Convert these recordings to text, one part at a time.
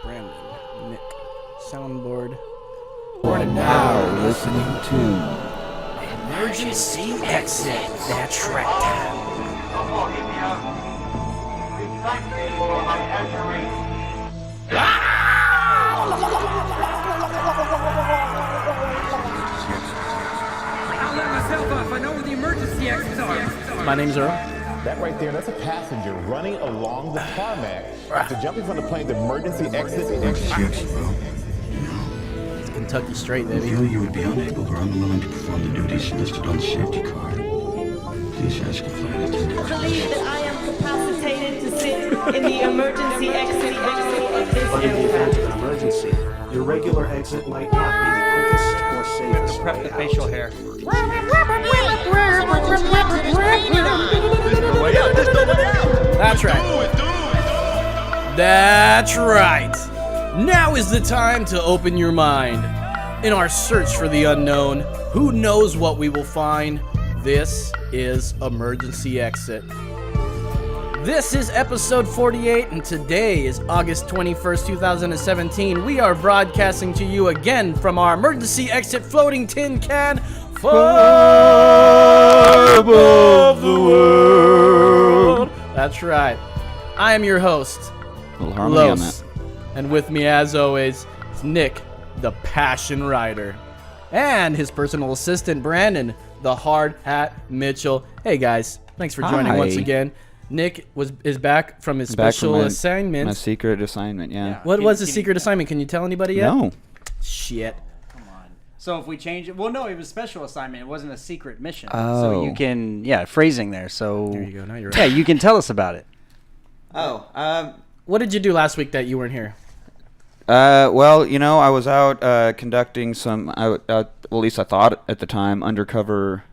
Brandon, Nick, soundboard. We're now listening to Emergency Exit. That's right. I'll let myself off. I know where the emergency exits are. My name's Earl. That right there, that's a passenger running along the tarmac. After jumping from the plane, the emergency exit. It's Kentucky straight, I baby. feel you would be unable or unwilling to perform the duties listed on the safety card. Please ask a flight attendant. I believe that I am capacitated to sit in the emergency exit window of this But in the aircraft. event of an emergency, your regular exit might not be the quickest or safest. Prep the facial hair. That's right. That's right. Now is the time to open your mind. In our search for the unknown, who knows what we will find? This is Emergency Exit. This is episode 48, and today is August 21st, 2017. We are broadcasting to you again from our Emergency Exit floating tin can far above the world. That's right. I am your host, a little harmony on Los, that. and with me, as always, is Nick, the Passion Rider, and his personal assistant, Brandon, the Hard Hat Mitchell. Hey guys, thanks for joining Hi. once again. Nick is back from his Back special from assignment. My secret assignment, yeah. What was his secret assignment? Can you tell anybody yet? No. Shit. So if we change it, well, no, it was special assignment. It wasn't a secret mission. Oh. So you can, phrasing there. So There you go. Now you're yeah, right. you can tell us about it. What did you do last week that you weren't here? Well, I was out conducting some, well, at least I thought at the time, undercover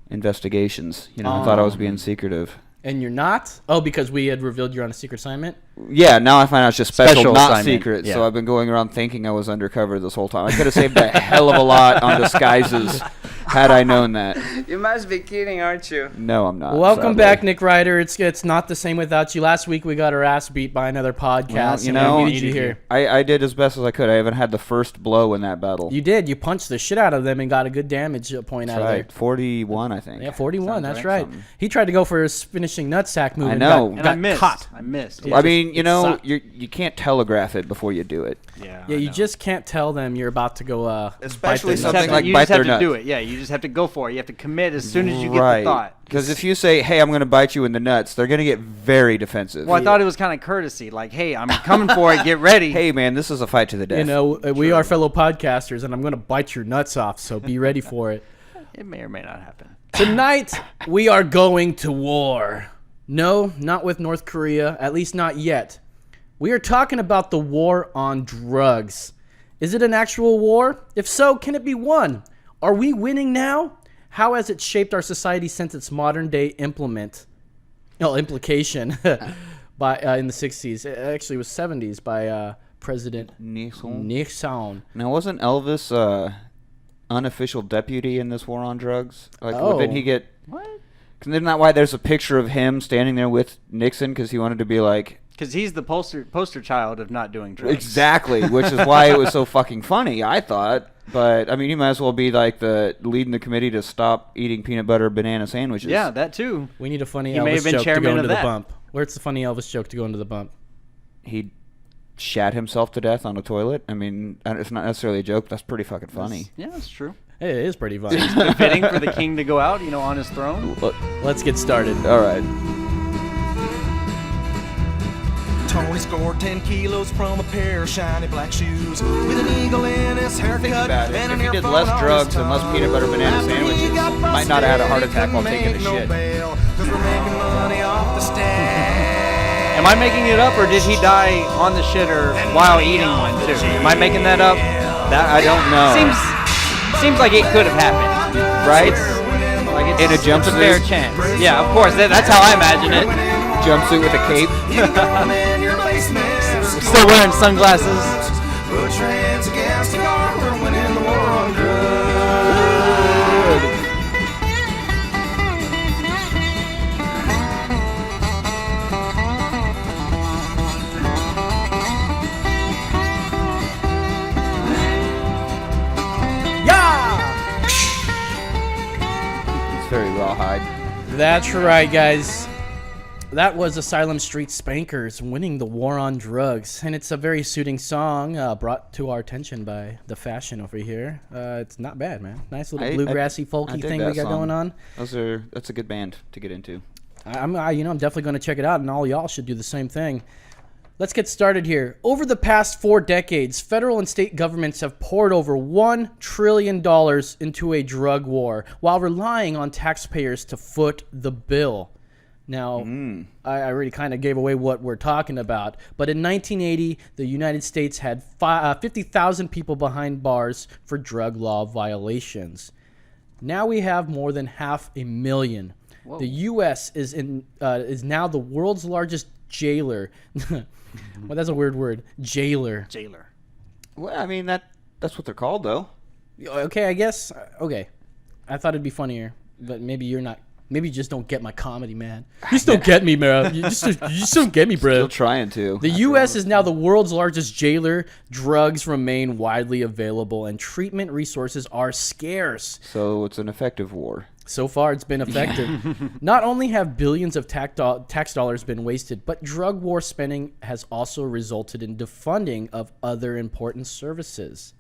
investigations. I thought I was being secretive. And you're not? Oh, because we had revealed you're on a secret assignment? Yeah, now I find out it's just special, Special not assignment, secret. yeah. So I've been going around thinking I was undercover this whole time. I could have saved a hell of a lot on disguises had I known that. You must be kidding, aren't you? No, I'm not. Welcome sadly. back, Nick Ryder. It's not the same without you. Last week we got our ass beat by another podcast. Well, and we needed you here. I did as best as I could. I haven't had the first blow in that battle. You did. You punched the shit out of them and got a good damage point That's out right. of there. 41, I think. Yeah, 41. Sounds That's right. right. Something. He tried to go for his finishing nutsack move. I and know. Got, And got I missed. caught. I missed. Yeah. I mean, sucked. you can't telegraph it before you do it. Yeah. Yeah, you just can't tell them you're about to go. Especially bite their You just something have to, like you bite just have their to nut. do it. Yeah, you just have to go for it. You have to commit as soon as you get Right. the thought. Because if you say, "Hey, I'm going to bite you in the nuts," they're going to get very defensive. Well, I thought it was kind of courtesy. Like, hey, I'm coming for it. Get ready. Hey, man, this is a fight to the death. we are fellow podcasters, and I'm going to bite your nuts off. So be ready for it. It may or may not happen. Tonight, we are going to war. No, not with North Korea, at least not yet. We are talking about the war on drugs. Is it an actual war? If so, can it be won? Are we winning now? How has it shaped our society since its modern day implication by in the 60s? It actually was 70s by President Nixon. Now, wasn't Elvis unofficial deputy in this war on drugs? Like, Oh. didn't he get? What? Isn't that why there's a picture of him standing there with Nixon? Because he wanted to be like. Because he's the poster child of not doing drugs. Exactly, which is why it was so fucking funny, I thought. But, I mean, he might as well be like leading the committee to stop eating peanut butter banana sandwiches. Yeah, that too. We need a funny He may have Elvis been joke to chairman go of into the that. bump. Where's the funny Elvis joke to go into the bump? He shat himself to death on a toilet. I mean, it's not necessarily a joke. But that's pretty fucking funny. Yeah, that's true. It is pretty funny. Fitting for the king to go out, on his throne. Let's get started. All right. Tony scored 10 kilos from a pair of shiny black shoes with an eagle in his haircut About it. and If an he did earphone less on drugs his and less tongue. peanut butter banana After he sandwiches, got might not have had a heart busted, attack while couldn't taking a make no shit. bail, 'cause we're making money off the stand. Am I making it up, or did he die on the shitter while eating one too? Am I making that up? That I don't know. Seems like it could have happened, right? Like it's, In a it's jumpsuit? a fair chance. Yeah, of course. That's how I imagine it. Jumpsuit with a cape. Still wearing sunglasses. Put your hands against the car, we're winning the war on drugs. That's right, guys. That was Asylum Street Spankers winning the war on drugs. And it's a very suiting song brought to our attention by the fashion over here. It's not bad, man. Nice little bluegrassy, folky thing we got going on. That's a good band to get into. I'm definitely going to check it out, and all y'all should do the same thing. Let's get started here. Over the past 4 decades, federal and state governments have poured over $1 trillion into a drug war while relying on taxpayers to foot the bill. Now, I already kind of gave away what we're talking about, but in 1980, the United States had 50,000 people behind bars for drug law violations. Now we have more than 500,000. Whoa. The U.S. is now the world's largest jailer. Well, that's a weird word. Jailer. Well, I mean, that's what they're called, though. Okay, I guess. Okay. I thought it'd be funnier, but maybe you're not. Maybe you just don't get my comedy, man. You just don't get me, man. You just don't get me, bro. Still trying to. The U.S. is now the world's largest jailer. Drugs remain widely available, and treatment resources are scarce. So it's an effective war. So far, it's been effective. Not only have billions of tax dollars been wasted, but drug war spending has also resulted in defunding of other important services.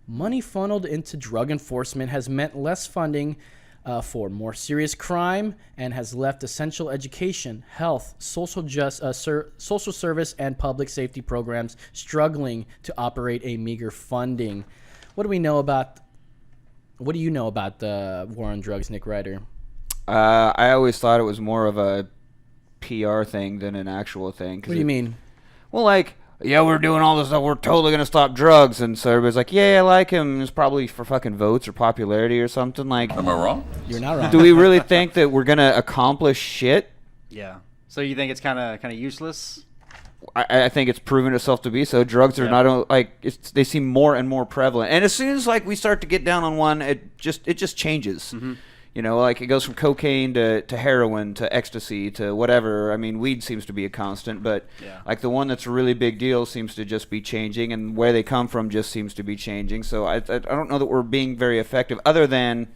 Money funneled into drug enforcement has meant less funding for more serious crime and has left essential education, health, social service, and public safety programs struggling to operate a meager funding. What do you know about the war on drugs, Nick Ryder? I always thought it was more of a PR thing than an actual thing. What do you mean? Well, like, yeah, we're doing all this stuff. We're totally going to stop drugs. And so everybody's like, yeah, I like him. It's probably for fucking votes or popularity or something. Like, am I wrong? You're not wrong. Do we really think that we're going to accomplish shit? Yeah. So you think it's kind of useless? I think it's proven itself to be so. Drugs are not like they seem more and more prevalent. And as soon as like we start to get down on one, it just changes. Mm-hmm. You know, like it goes from cocaine to heroin to ecstasy to whatever. I mean, weed seems to be a constant, but like the one that's a really big deal seems to just be changing, and where they come from just seems to be changing. So I don't know that we're being very effective, other than,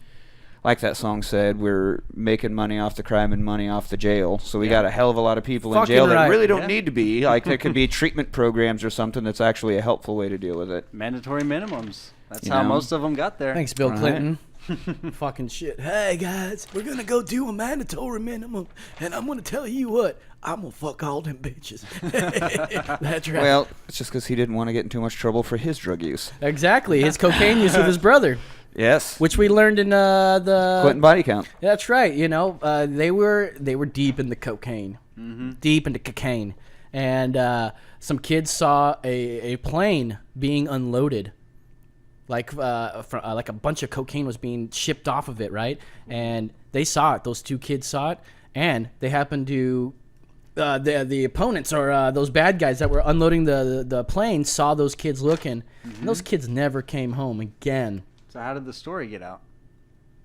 like that song said, we're making money off the crime and money off the jail. So we got a hell of a lot of people in jail that really don't need to be. Like there could be treatment programs or something that's actually a helpful way to deal with it. Mandatory minimums. That's how most of them got there. Thanks, Bill Clinton. Fucking shit. Hey guys, we're gonna go do a mandatory minimum, and I'm gonna tell you what, I'm gonna fuck all them bitches. That's right. Well, it's just because he didn't want to get in too much trouble for his drug use. Exactly, his cocaine use with his brother. Yes, which we learned in the Clinton body count. That's right. You know, they were deep in the cocaine, deep into cocaine, and some kids saw a plane being unloaded. Like a bunch of cocaine was being shipped off of it, right? And they saw it. Those 2 kids saw it, and they happened to the opponents or those bad guys that were unloading the plane saw those kids looking. And those kids never came home again. So how did the story get out?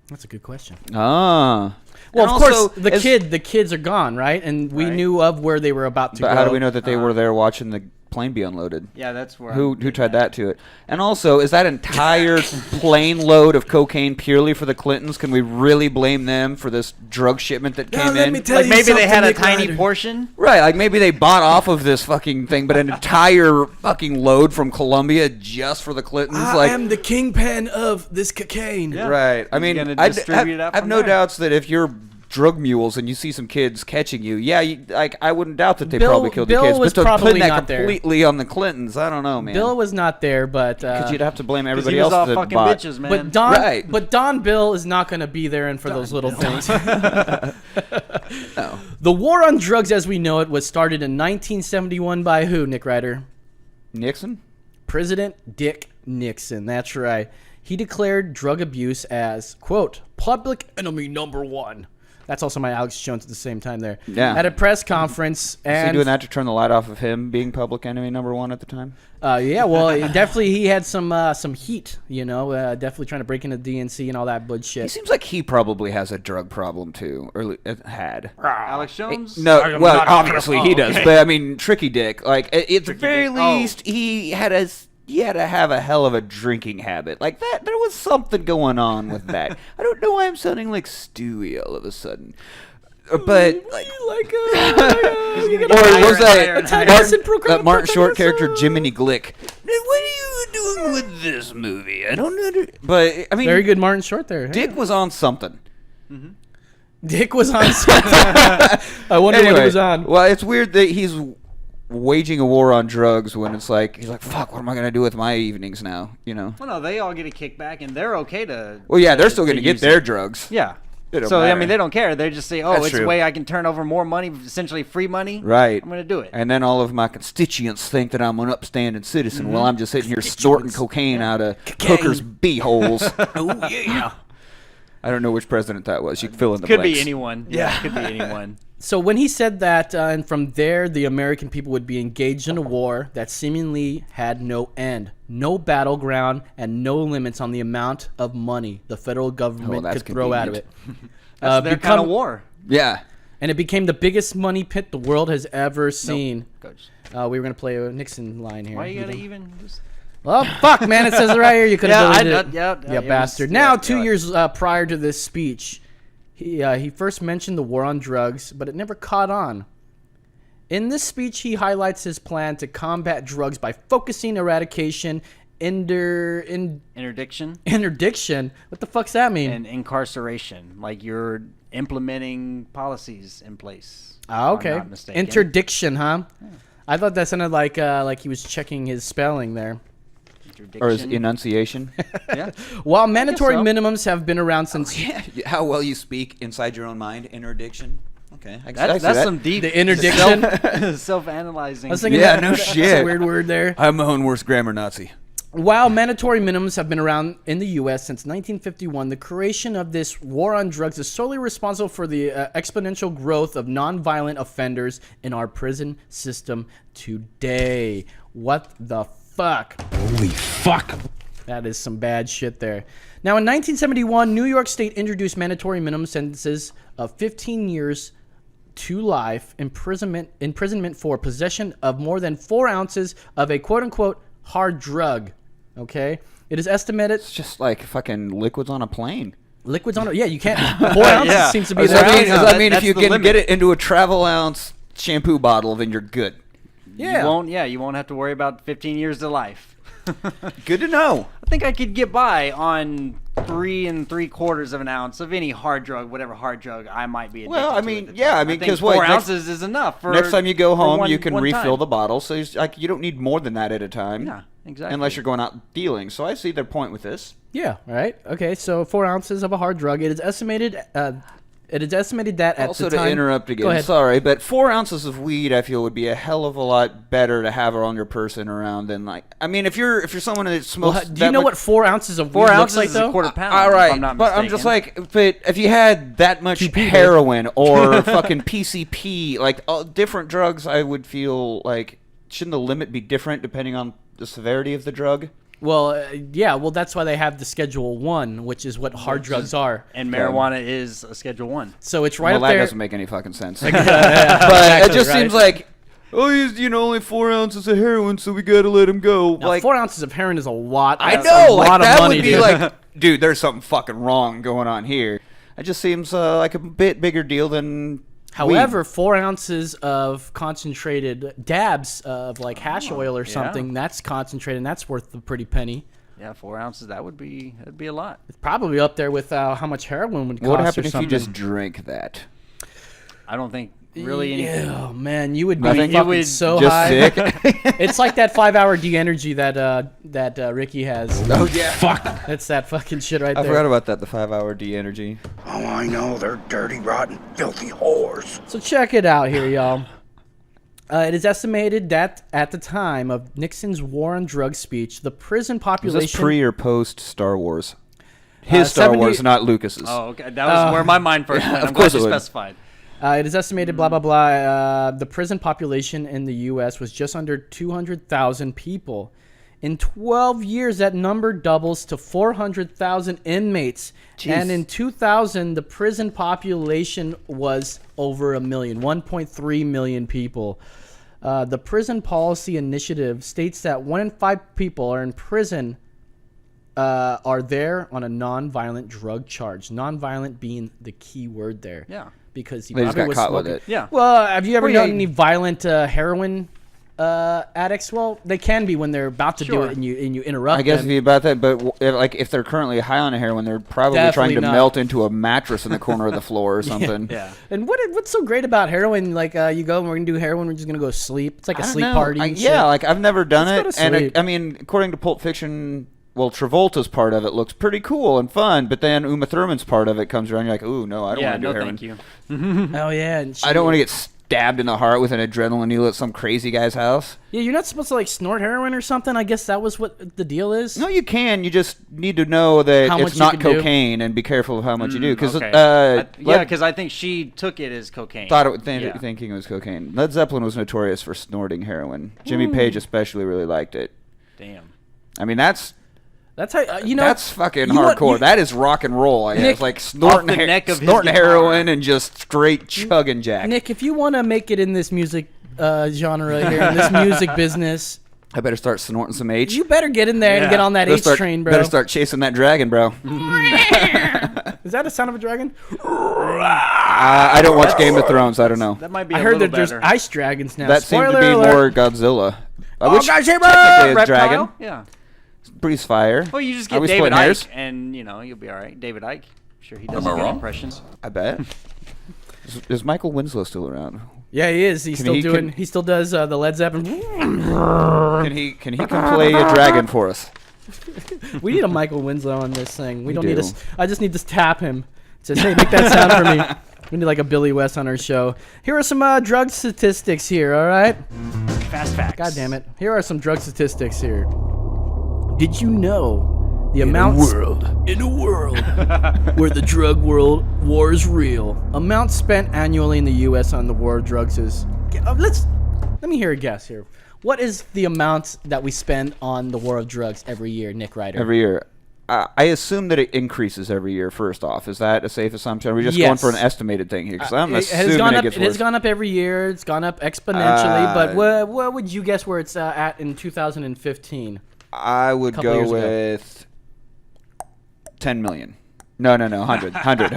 That's a good question. Ah. Well, of course, the kids are gone, right? And we knew of where they were about to go. But how do we know that they were there watching the plane be unloaded? Yeah, that's where. Who tied that to it? And also, is that entire plane load of cocaine purely for the Clintons? Can we really blame them for this drug shipment that came in? Like maybe they had a tiny portion? Right, like maybe they bought off of this fucking thing, but an entire fucking load from Colombia just for the Clintons. I am the kingpin of this cocaine. Yeah. Right. I mean, I have no doubts that if you're drug mules and you see some kids catching you, I wouldn't doubt that they probably killed the kids. Was but probably putting that not completely on the Clintons, I don't know, man. Bill was not there, but because you'd have to blame everybody he was else. All fucking bitches, man. But Don Bill is not going to be there and for those little things. No. The war on drugs, as we know it, was started in 1971 by who, Nick Ryder? Nixon. President Dick Nixon. That's right. He declared drug abuse as, quote, public enemy number 1. That's also my Alex Jones at the same time there. Yeah. At a press conference. Was he doing that to turn the light off of him being public enemy number 1 at the time? Yeah, well, definitely he had some heat, you know, definitely trying to break into DNC and all that bullshit. He seems like he probably has a drug problem too, or had. Alex Jones? No, well, obviously he does, but I mean, Tricky Dick. Like, at the very least, he had to have a hell of a drinking habit. Like that, there was something going on with that. I don't know why I'm sounding like Stewie all of a sudden. but like, He's gonna or get was higher and that higher. that Martin Short character Jiminy Glick? What are you doing with this movie? I don't know. But I mean, Very good Martin Short there. Dick was on something. Dick was on something. I wonder what he was on. Well, it's weird that he's waging a war on drugs when it's like he's like, fuck, what am I gonna do with my evenings now? You know. Well, no, they all get a kickback, and they're okay to. Well, yeah, they're still gonna get use their it. drugs. Yeah. It don't So I matter. mean, they don't care. They just say, "Oh, That's it's true. a way I can turn over more money, essentially free money. Right. I'm gonna do it." And then all of my constituents think that I'm an upstanding citizen while I'm just sitting here snorting cocaine out of hookers' beeholes. Oh yeah. I don't know which president that was. You can fill in the Could blanks. be anyone. Yeah, could be anyone. So when he said that, and from there, the American people would be engaged in a war that seemingly had no end, no battleground, and no limits on the amount of money the federal government that's could throw out of it. convenient. That's their kind of war. Yeah. And it became the biggest money pit the world has ever seen. Coach. We were going to play a Nixon line here. Why you gotta even? Just... Well, fuck, man. It says it right here. You could have deleted it. yeah, You it bastard. was- Now, yeah, 2 yeah. years prior to this speech, he first mentioned the war on drugs, but it never caught on. In this speech, he highlights his plan to combat drugs by focusing eradication, Interdiction interdiction. What the fuck's that mean? and incarceration. Like you're implementing policies in place. Ah, if I'm okay. not mistaken. Interdiction, huh? I thought that sounded like he was checking his spelling there. Or his Interdiction. enunciation. Yeah. While mandatory so. minimums have been around since Yeah. How well you speak inside your own mind. Interdiction. Okay. I can That's see that. some deep the interdiction. self-analyzing. I was thinking Yeah, that- no that's shit. a weird word there. I'm my own worst grammar Nazi. While mandatory minimums have been around in the U.S. since 1951, the creation of this war on drugs is solely responsible for the exponential growth of nonviolent offenders in our prison system today. What the fuck? Holy fuck. That is some bad shit there. Now, in 1971, New York State introduced mandatory minimum sentences of 15 years to life imprisonment for possession of more than 4 ounces of a quote-unquote hard drug. Okay? It is estimated... It's just like fucking liquids on a plane. Liquids on it? Yeah, you can't... 4 ounces Yeah. seems to be Does the that mean, ounce. does that mean if that's you the can limit. get it into a travel ounce shampoo bottle, then you're good? Yeah. You won't have to worry about 15 years to life. Good to know. I think I could get by on 3 3/4 of an ounce of any hard drug, whatever hard drug I might be addicted Well, I to mean, at the yeah, time. I mean, think 'cause what, 4 next- ounces is enough for Next time you go for home, one- you can one refill time. the bottle. So it's like you don't need more than that at a time. Yeah, exactly. Unless you're going out dealing. So I see their point with this. Yeah, right? Okay, so 4 ounces of a hard drug. It is estimated that at Also, the time... to interrupt Go again, ahead. sorry, but 4 ounces of weed, I feel, would be a hell of a lot better to have on your person around than like. I mean, if you're someone that Well, smokes, do you know what 4 ounces of weed 4 looks ounces like, is though? a quarter pound. All if right, I'm not but I'm just mistaken. like, but if you had that much heroin or fucking PCP, like different drugs, I would feel like shouldn't the limit be different depending on the severity of the drug? Well, yeah, well, that's why they have the Schedule 1, which is what hard drugs are. And marijuana is a Schedule 1. So it's right Well, up that there. doesn't make any fucking sense. Yeah, But exactly, it just right. seems like, oh, he's only 4 ounces of heroin, so we gotta let him go. Now, like 4 ounces of heroin is a lot. I That's know, a like lot of that money, would be dude. like, dude, there's something fucking wrong going on here. It just seems like a bit bigger deal than. However, 4 ounces of concentrated dabs of like hash oil or something, that's concentrated, and that's worth a pretty penny. Yeah, 4 ounces. That'd be a lot. It's probably up there with how much heroin would cost. What or happened if you something. just drink that? I don't think really anything. Oh man, you would be Nothing? fucking would so Just high. sick? It's like that 5-hour de-energy that Ricky has. Oh yeah, fuck! That's that fucking shit right I there. forgot about that. The 5-hour de-energy. Oh, I know. They're dirty, rotten, filthy whores. So check it out here, y'all. It is estimated that at the time of Nixon's war on drugs speech, the prison Was population... this pre or post Star Wars? His Star 70 Wars, not Lucas's. Oh, okay. That was where my mind first went. of I'm course glad you it would. specified. It is estimated, blah, blah, blah. The prison population in the U.S. was just under 200,000 people. In 12 years, that number doubles to 400,000 inmates. Jeez. And in 2000, the prison population was over 1 million, 1.3 million people. The Prison Policy Initiative states that 1 in 5 people are in prison are there on a nonviolent drug charge. Nonviolent being the key word there. Yeah. because he They just probably got was caught with smoking. it. Yeah. Well, have you ever Well, yeah, known any violent heroin addicts? Well, they can be when they're about to do Sure. it and you interrupt I guess them. if you about that, but if they're currently high on heroin, they're probably Definitely trying to not. melt into a mattress in the corner of the floor or something. Yeah. And what's so great about heroin? Like you go and we're gonna do heroin, we're just gonna go sleep. It's like a I don't sleep know. party. And Yeah, shit. like I've never done Let's go it, to and sleep. I mean, according to Pulp Fiction, well, Travolta's part of it looks pretty cool and fun, but then Uma Thurman's part of it comes around. You're like, ooh, no, I don't Yeah, want to do no, heroin. thank you. Oh yeah, and I don't want to get stabbed in the heart with an adrenaline needle at some crazy guy's house. Yeah, you're not supposed to like snort heroin or something. I guess that was what the deal is. No, you can. You just need to know that How much it's you not can do. cocaine and be careful of how much you do. Because Okay. Yeah, because I think she took it as cocaine. thinking it was cocaine. Led Zeppelin was notorious for snorting heroin. Jimmy Page especially really liked it. Damn. I mean, that's how you know. that's fucking you want- hardcore. you- that is rock and roll. I guess Nick, like snorting, off the neck of his snorting guitar. heroin and just straight chugging jack. Nick, if you want to make it in this music genre here, in this music business, I better start snorting some H. you better get in there and Yeah. get on that Better H start, train, bro. Better start chasing that dragon, bro. Is that a sound of a dragon? I don't watch Game of Thrones. I don't know. That might be I a heard little that there's better. ice dragons now. That seemed to Spoiler be alert. more Godzilla. Oh, Which Godzilla! technically is Reptile? dragon. Yeah. Breathes fire. Well, you just Are get we David splitting hairs? Icke, and you'll be all right. David Icke. Sure, he does a good impression. I bet. Is Michael Winslow still around? Yeah, he is. He's Can still he- doing. can- He still does the Led Zeppelin. Can he come play a dragon for us? We need a Michael Winslow on this thing. We don't need do. us. I just need to tap him. Says, hey, make that sound for me. We need like a Billy West on our show. Here are some drug statistics here. All right. Fast facts. God damn it. Here are some drug statistics here. Did you know the amounts in a world where the drug world war is real? Amount spent annually in the U.S. on the war of drugs is. Let me hear a guess here. What is the amount that we spend on the war of drugs every year, Nick Ryder? Every year. I assume that it increases every year, first off. Is that a safe assumption? Are we just going Yes. for an estimated thing here? Because I'm It has assuming gone it up. gets It has worse. gone up every year. It's gone up exponentially. But what would you guess where it's at in 2015? I would Couple go years ago. with 10 million. No, 100. 100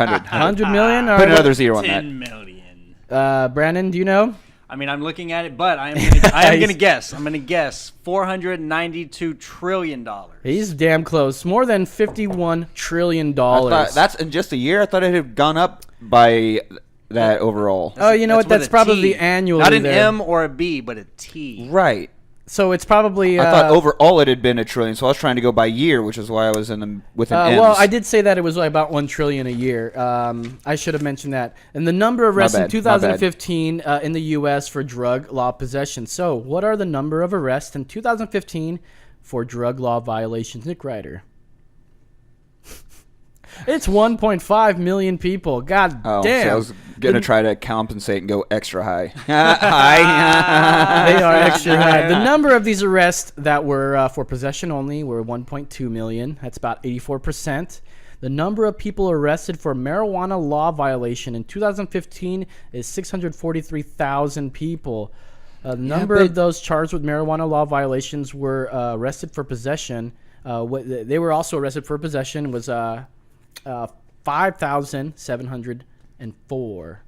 million? All Put right. another zero on that. 10 million. Brandon, do you know? I mean, I'm looking at it, but I am gonna guess. I'm gonna guess $492 trillion. He's damn close. More than $51 trillion. That's in just a year. I thought it had gone up by that overall. Oh, you know what? with That's a probably T. annually. Not an there. M or a B, but a T. Right. So it's probably. I thought overall it had been a trillion, so I was trying to go by year, which is why I was with an M's. well, I did say that it was like about 1 trillion a year. I should have mentioned that. And the number of arrests in bad, my 2015 in the U.S. for drug law possession. So, what are the number of arrests in 2015 for drug law violations, Nick Ryder? It's 1.5 million people. God Oh, damn. so I was going to try to compensate and go extra high. High. They are extra high. The number of these arrests that were for possession only were 1.2 million. That's about 84%. The number of people arrested for marijuana law violation in 2015 is 643,000 people. The number of those charged with marijuana law violations were arrested for possession. They were also arrested for possession was 5,704.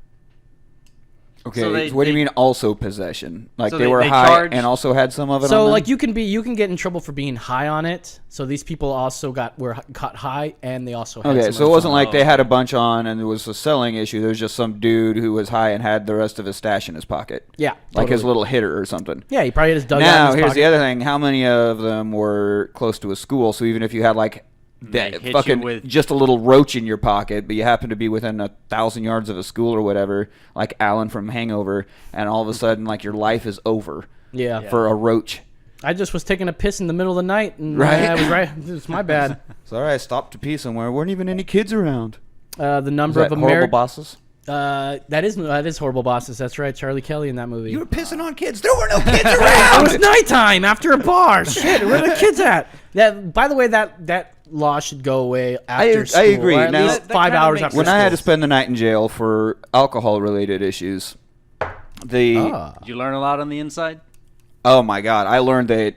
Okay, So so what do you mean also possession? Like So they they- were they high charge- and also had some of it So on them? like you can get in trouble for being high on it. So these people also were caught high, and they also had Okay, some so it of wasn't on. like they had a bunch on and there was a selling issue. There was just some dude who was high and had the rest of his stash in his pocket. Yeah, Like his totally. little hitter or something. Yeah, he probably just dug out Now, in his here's pocket. the other thing. How many of them were close to a school? So even if you had like They that hit you fucking with- just a little roach in your pocket, but you happen to be within 1,000 yards of a school or whatever, like Alan from Hangover, and all of a sudden like your life is over Yeah. for a roach. I just was taking a piss in the middle of the night, and Right. I was right. It's my bad. It's all right. I stopped to pee somewhere. Weren't even any kids around. The Was number that of horrible American. bosses? That is horrible bosses. That's right, Charlie Kelly in that movie. You were pissing on kids. There were no kids It around. was nighttime after a bar. Shit, where are the kids at? That. By the way, that law should go away after school. I agree. Or at Now- least That 5 kinda hours makes after When school. I had to spend the night in jail for alcohol-related issues, Did you learn a lot on the inside? oh my God, I learned that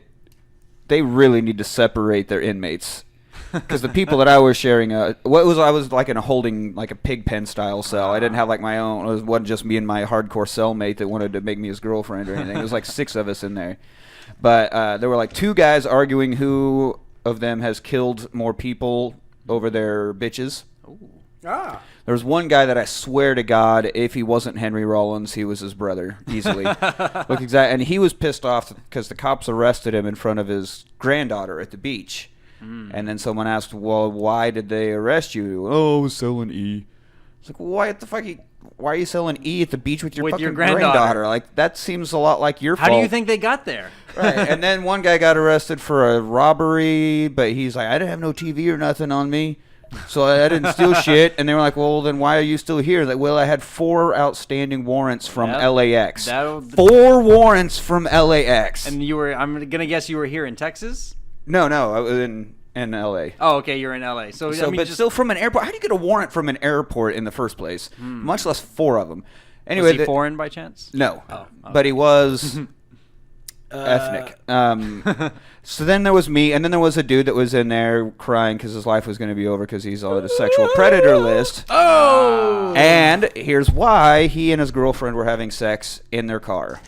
they really need to separate their inmates. because the people that I was sharing, I was like in a holding, like a pig pen style cell. I didn't have like my own. It wasn't just me and my hardcore cellmate that wanted to make me his girlfriend or anything. It was like 6 of us in there. But there were like 2 guys arguing who of them has killed more people over their bitches. Ah. There was one guy that I swear to God, if he wasn't Henry Rollins, he was his brother, easily. Look exact, and he was pissed off because the cops arrested him in front of his granddaughter at the beach. And then someone asked, well, why did they arrest you? Oh, I was selling E. It's like, why are you selling E at the beach with your fucking granddaughter? Like, that seems a lot like your fault. How do you think they got there? Right. And then one guy got arrested for a robbery, but he's like, I didn't have no TV or nothing on me. So I didn't steal shit, and they were like, well, then why are you still here? Like, well, I had 4 outstanding warrants from LAX. 4 warrants from LAX. And I'm going to guess you were here in Texas? No, I was in LA. Oh, okay, you're in LA. So I mean, but still from an airport. How do you get a warrant from an airport in the first place? Much less 4 of them. Anyway, was he foreign by chance? No. Oh, okay. But he was... ethnic. So then there was me, and then there was a dude that was in there crying because his life was going to be over because he's on a sexual predator list. Oh! And here's why: he and his girlfriend were having sex in their car.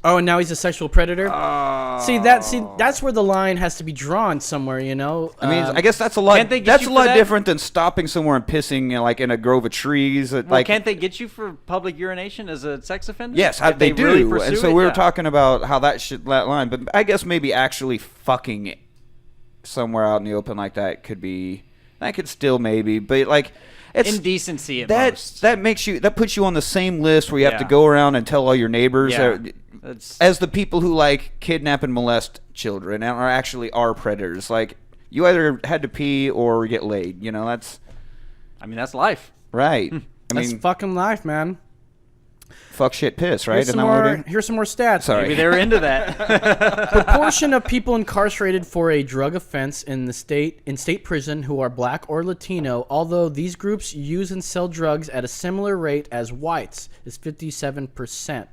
Oh, and now he's a sexual predator? See, that's where the line has to be drawn somewhere, you know? I mean, I guess that's a lot. That's a lot different than stopping somewhere and pissing, like in a grove of trees. Well, can't they get you for public urination as a sex offender? Yes, they do. Really and so we were talking about how that line, but I guess maybe actually fucking somewhere out in the open like that could be. That could still maybe, but like. It's indecency at most. That puts you on the same list where you have to go around and tell all your neighbors as the people who like kidnap and molest children and are predators. Like, you either had to pee or get laid. You know, that's life. Right. That's fucking life, man. Fuck, shit, piss, right? Here's some more stats. Sorry. Maybe they're into that. Proportion of people incarcerated for a drug offense in state prison who are black or Latino, although these groups use and sell drugs at a similar rate as whites, is 57%.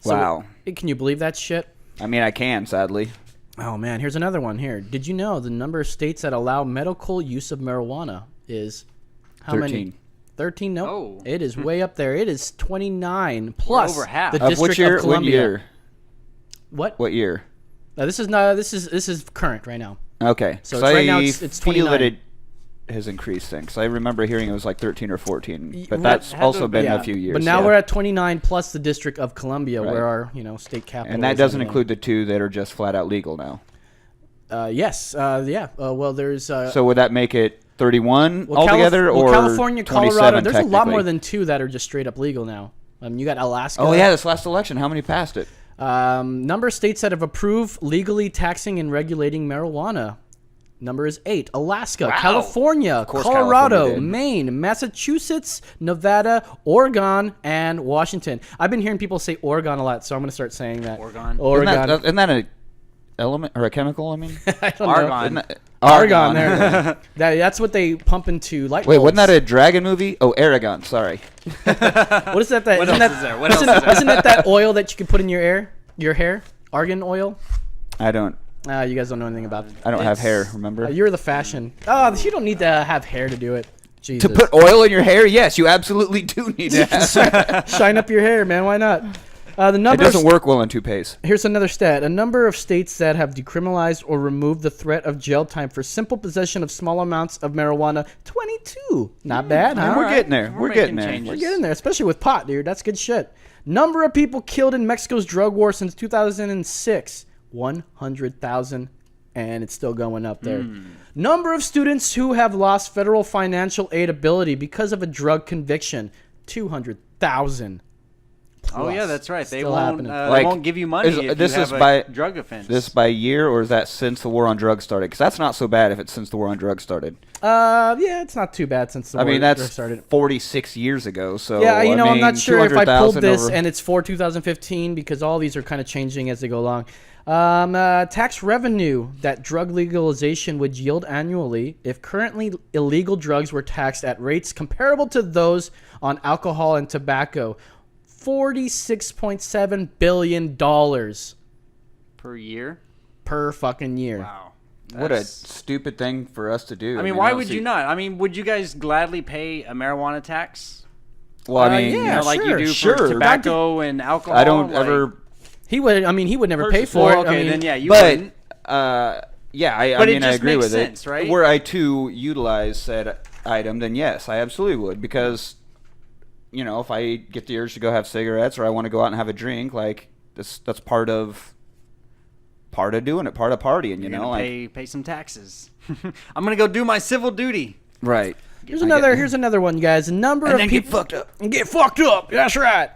So, wow. Can you believe that shit? I mean, I can, sadly. Oh, man. Here's another one here. Did you know the number of states that allow medical use of marijuana is how 13. many? 13? Nope. Oh. It is way up there. It is 29 plus over half. the District of Columbia. What year? What year? This is current right now. Okay. So right now it's feel 29. that it has increased then, because I remember hearing it was like 13 or 14, but that's also been a few years. But now we're at 29 plus the District of Columbia, Right. where our state capital. And that is doesn't anyway. include the 2 that are just flat out legal now. Yes. Yeah. Well, there's. So would that make it 31 altogether, or California, 27 Colorado? There's a lot technically? more than 2 that are just straight up legal now. You got Alaska. Oh yeah, this last election, how many passed it? Number of states that have approved legally taxing and regulating marijuana. Number is 8. Alaska, California, Colorado, California did. Maine, Massachusetts, Nevada, Oregon, and Washington. I've been hearing people say Oregon a lot, so I'm going to start saying that. Oregon. Isn't that a element or a chemical? I mean, I don't Argon. know. Argon. There. That's what they pump into light bulbs. Wait, wasn't that a dragon movie? Oh, Aragon. Sorry. What is that? What else is there? What else is there? Isn't it that oil that you can put in your hair? Argan oil? I don't. You guys don't know anything about it. I don't have hair. Remember? You're the fashion. Oh, you don't need to have hair to do it. Jesus. To put oil in your hair? Yes, you absolutely do need to have. Shine up your hair, man. Why not? The number It doesn't work well in toupees. Here's another stat. A number of states that have decriminalized or removed the threat of jail time for simple possession of small amounts of marijuana. 22. Not bad, huh? We're getting there. We're getting there. We're getting there, especially with pot, dude. That's good shit. Number of people killed in Mexico's drug war since 2006. 100,000, and it's still going up there. Number of students who have lost federal financial aid ability because of a drug conviction. 200,000. Oh yeah, that's right. They Still won't. happening. They won't give you money if you have a drug offense. This by year, or is that since the war on drugs started? Because that's not so bad if it's since the war on drugs started. Yeah, it's not too bad since the war on drugs started. 46 years ago. So yeah, I'm not sure if I pulled 200,000 this over. and it's for 2015 because all these are kind of changing as they go along. Tax revenue that drug legalization would yield annually if currently illegal drugs were taxed at rates comparable to those on alcohol and tobacco. $46.7 billion per year. Per fucking year. Wow. What a stupid thing for us to do. I mean, why would you not? I mean, would you guys gladly pay a marijuana tax? Well, I mean, like you do for tobacco and alcohol. I don't ever. He would. I mean, he would never pay for it. Okay, I mean, then yeah, you but wouldn't. yeah, I But it mean, I just agree makes with sense, it. right? Were I to utilize said item, then yes, I absolutely would, because you know, if I get the urge to go have cigarettes or I want to go out and have a drink, like that's part of doing it, part of partying. You know, like pay some taxes. I'm gonna go do my civil duty. Right. Here's another one, guys. Number of people get fucked up. Get fucked up. That's right.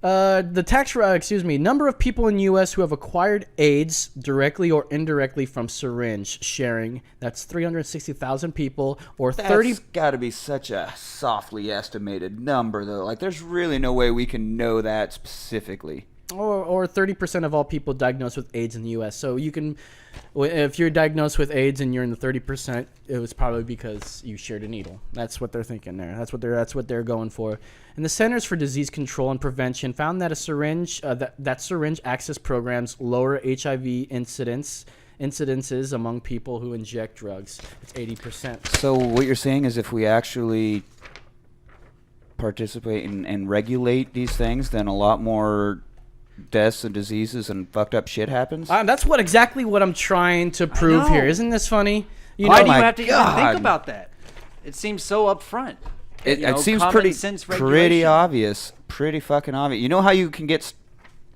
Number of people in U.S. who have acquired AIDS directly or indirectly from syringe sharing. That's 360,000 people, or 30. That's got to be such a softly estimated number, though. Like, there's really no way we can know that specifically. Or 30% of all people diagnosed with AIDS in the U.S. So you can, if you're diagnosed with AIDS and you're in the 30%, it was probably because you shared a needle. That's what they're thinking there. That's what they're going for. And the Centers for Disease Control and Prevention found that a syringe that syringe access programs lower HIV incidences among people who inject drugs. It's 80%. So what you're saying is, if we actually participate and regulate these things, then a lot more deaths and diseases and fucked up shit happens? That's exactly what I'm trying to prove here. Isn't this funny? Why do you have to even think about that? It seems so upfront. It seems pretty obvious. Pretty fucking obvious. You know how you can get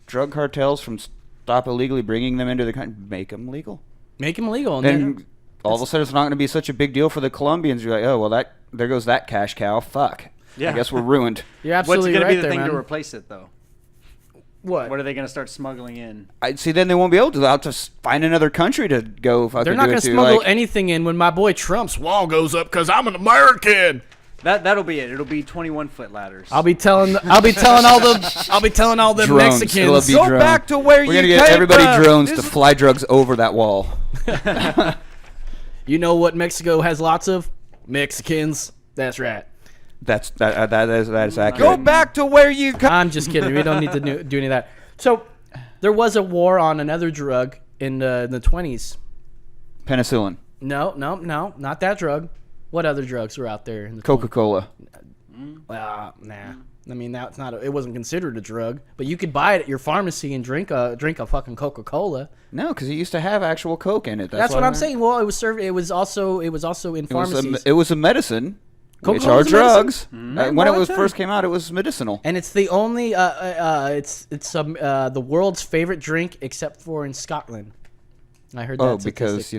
drug cartels from stop illegally bringing them into the country? Make them legal. Make them legal. And all of a sudden it's not going to be such a big deal for the Colombians. You're like, oh, well, there goes that cash cow. Fuck. Yeah. I guess we're ruined. You're absolutely right. What's going to be the thing to replace it, though? What are they going to start smuggling in? I'd see. Then they won't be able to. They'll have to find another country to go fucking They're not going to smuggle anything in when my boy Trump's wall goes up because I'm an American. That'll be it. It'll be 21-foot ladders. I'll be telling all the drones. Mexicans, go back to where you came from. We're gonna get everybody drones to fly drugs over that wall. You know what Mexico has lots of? Mexicans. That's right. That is accurate. Go back to where you come. I'm just kidding. We don't need to do any of that. So there was a war on another drug in the 20s. Penicillin. No, not that drug. What other drugs were out there? In the Coca-Cola. Nah. I mean, that's not. It wasn't considered a drug, but you could buy it at your pharmacy and drink a fucking Coca-Cola. No, because it used to have actual Coke in it. That's what I'm saying. Well, it was served. It was also in pharmacies. It was a medicine. Which Coca-Cola's are drugs. Mm-hmm. When it first came out, it was medicinal. And it's the only it's the world's favorite drink except for in Scotland. I heard that. Oh, because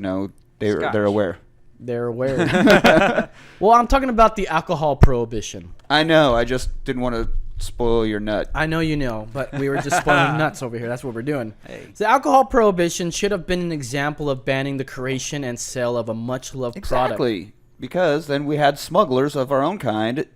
they're aware. They're aware. Well, I'm talking about the alcohol prohibition. I know. I just didn't want to spoil your nut. I know you know, but we were just spoiling nuts over here. That's what we're doing. Hey. The alcohol prohibition should have been an example of banning the creation and sale of a much-loved product. Exactly. Because then we had smugglers of our own kind.